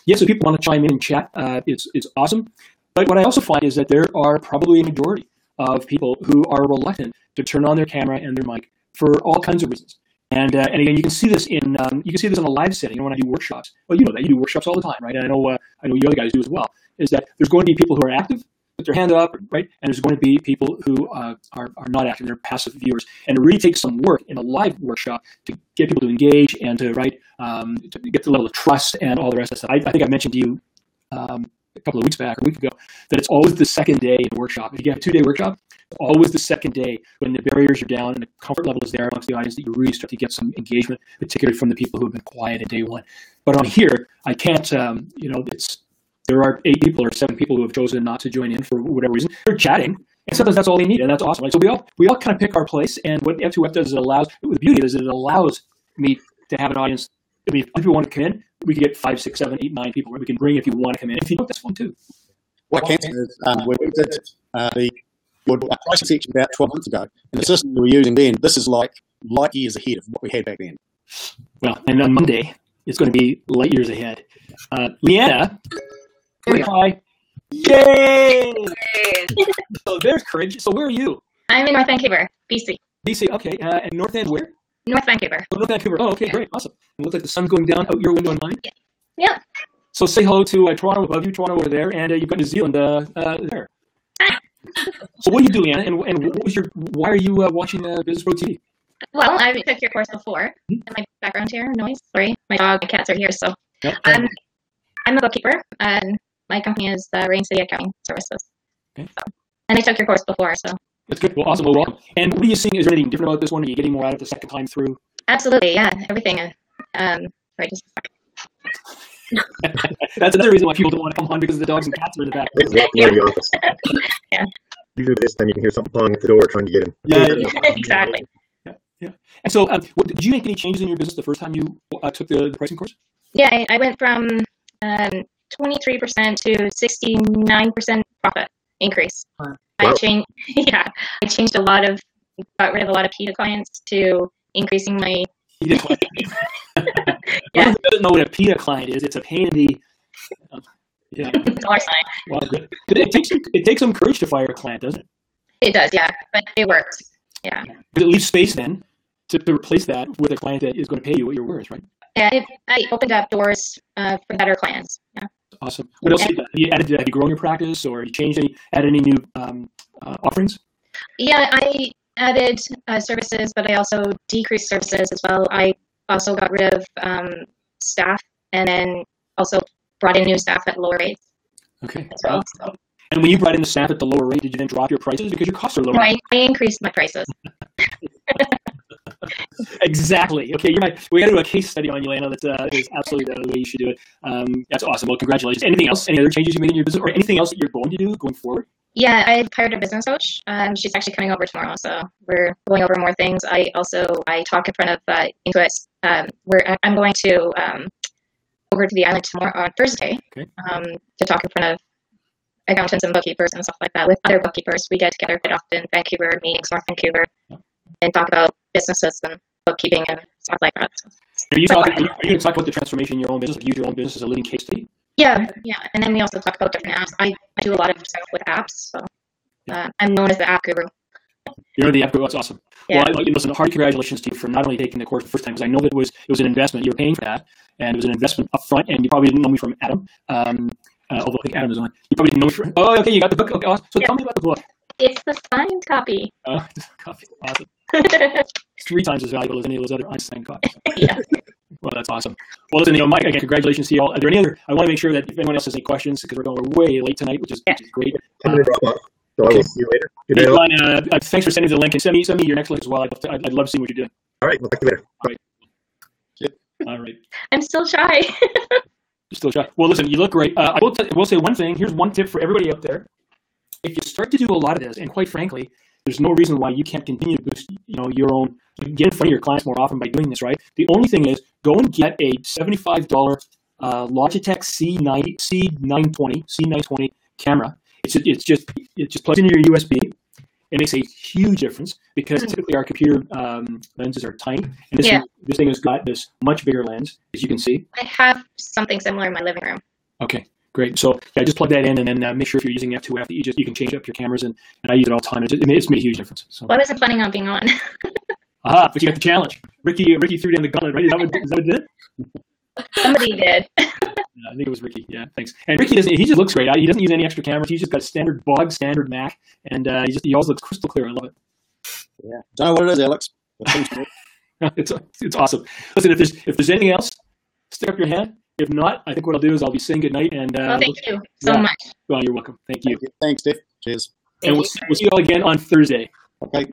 Yes, if people want to chime in and chat, it's awesome. But what I also find is that there are probably a majority of people who are reluctant to turn on their camera and their mic for all kinds of reasons. And again, you can see this in a live setting. When I do workshops, well, you know that you do workshops all the time, right? And I know you other guys do as well. Is that there's going to be people who are active, put their hand up, right? And there's going to be people who are not active; they're passive viewers. And it really takes some work in a live workshop to get people to engage and to get the level of trust and all the rest of that. I think I mentioned to you a couple of weeks back, or a week ago, that it's always the second day in the workshop. If you have a 2-day workshop, it's always the second day when the barriers are down and the comfort level is there amongst the audience that you really start to get some engagement, particularly from the people who have been quiet in day one. But on here, I can't, there are 8 people or 7 people who have chosen not to join in for whatever reason. They're chatting, and sometimes that's all they need, and that's awesome. Like, so we all kind of pick our place, and what F2F does is the beauty is it allows me to have an audience. I mean, if people want to come in, we can get 5, 6, 7, 8, 9 people. We can bring if you want to come in. If you don't, that's fun too. What I can say is when we did the pricing section about 12 months ago, and the system we were using then, this is like light years ahead of what we had back then. Well, and on Monday, it's going to be light years ahead. Leanna, hi. Yay! So there's courage. So where are you? I'm in North Vancouver, BC. BC, okay. And North End where? North Vancouver. Oh, North Vancouver. Oh, okay, great, awesome. It looks like the sun's going down out your window and mine. Yeah. So say hello to Toronto above you, Toronto over there, and you've got New Zealand there. Hi. So what do you do, Leanna? And what was why are you watching BusinessPRO TV? Well, I took your course before. My background here, noise. Sorry, my dog, my cats are here. So yep. I'm a bookkeeper, and my company is Rain City Accounting Services. Okay. So, and I took your course before, so. That's good. Well, awesome. Well, welcome. And what are you seeing? Is there anything different about this one? Are you getting more out of it the second time through? Absolutely, yeah. Everything. Right, just a second. That's another reason why people don't want to come on, because the dogs and cats are in the back. Near the office. Yeah. Usually this time you can hear something pawing at the door trying to get him. Yeah. Exactly. Yeah. And so, did you make any changes in your business the first time you took the pricing course? Yeah, I went from 23% to 69% profit increase. Wow. I changed a lot of, got rid of a lot of PETA clients to increasing my. PETA client. Yeah. Who doesn't know what a PETA client is? It's a pain in the. Yeah. Dollar sign. Well, good. It takes some courage to fire a client, doesn't it? It does, yeah, but it works. Yeah. Because it leaves space then to replace that with a client that is going to pay you what you're worth, right? Yeah, I opened up doors for better clients. Yeah. Awesome. What else have you added? Have you grown your practice, or have you changed added any new offerings? Yeah, I added services, but I also decreased services as well. I also got rid of staff, and then also brought in new staff at lower rates. Okay. As well. So. And when you brought in the staff at the lower rate, did you then drop your prices because your costs are lower? No, I increased my prices. Exactly. Okay, we got to do a case study on you, Lana. That is absolutely the way you should do it. That's awesome. Well, congratulations. Anything else? Any other changes you made in your business, or anything else that you're going to do going forward? Yeah, I've hired a business coach. She's actually coming over tomorrow, so we're going over more things. I talk in front of Intuit. Where I'm going to over to the island tomorrow on Thursday. Okay. To talk in front of accountants and bookkeepers and stuff like that with other bookkeepers. We get together quite often, Vancouver meetings, North Vancouver, and talk about businesses and bookkeeping and stuff like that. Are you going to talk about the transformation in your own business? Use your own business as a living case study? Yeah. And then we also talk about different apps. I do a lot of stuff with apps, so I'm known as the app guru. You're the app guru. That's awesome. Yeah. Well, listen, hearty congratulations to you for not only taking the course the first time, because I know that it was an investment. You were paying for that, and it was an investment up front, and you probably didn't know me from Adam. Although I think Adam is on. You probably didn't know me from. Oh, okay, you got the book. Okay, awesome. So tell me about the book. It's the signed copy. Oh, copy. Awesome. It's 3 times as valuable as any of those other Einstein copies. Yeah. Well, that's awesome. Well, listen, Mike, again, congratulations to you all. Are there any other? I want to make sure that if anyone else has any questions, because we're going way late tonight, which is great. I'm going to drop off, so I will see you later. Good Hey, night. John, thanks for sending the link, and send me your next link as well. I'd love seeing what you're doing. All right, we'll talk to you later. All right. All right. I'm still shy. You're still shy. Well, listen, you look great. I will say one thing. Here's one tip for everybody up there. If you start to do a lot of this, and quite frankly, there's no reason why you can't continue to boost, your own, get in front of your clients more often by doing this, right? The only thing is, go and get a $75 Logitech C920 camera. It just plugs into your USB. It makes a huge difference because typically our computer lenses are tiny, and this thing has got this much bigger lens, as you can see. I have something similar in my living room. Okay, great. So just plug that in, and then make sure if you're using F2F that you can change up your cameras, and I use it all the time. It's made a huge difference. So. Well, I wasn't planning on being on. But you got the challenge. Ricky threw down the gauntlet, right? Is that what it did? Somebody did. I think it was Ricky. Yeah, thanks. And Ricky he just looks great. He doesn't use any extra cameras. He's just got a standard Mac, and he always looks crystal clear. I love it. Yeah, don't know what it is, Alex. It's awesome. Listen, if there's anything else, stick up your hand. If not, I think what I'll do is I'll be saying goodnight. And thank you so much. Well, you're welcome. Thank you. Thanks, Steph. Cheers. And we'll see you all again on Thursday. Okay.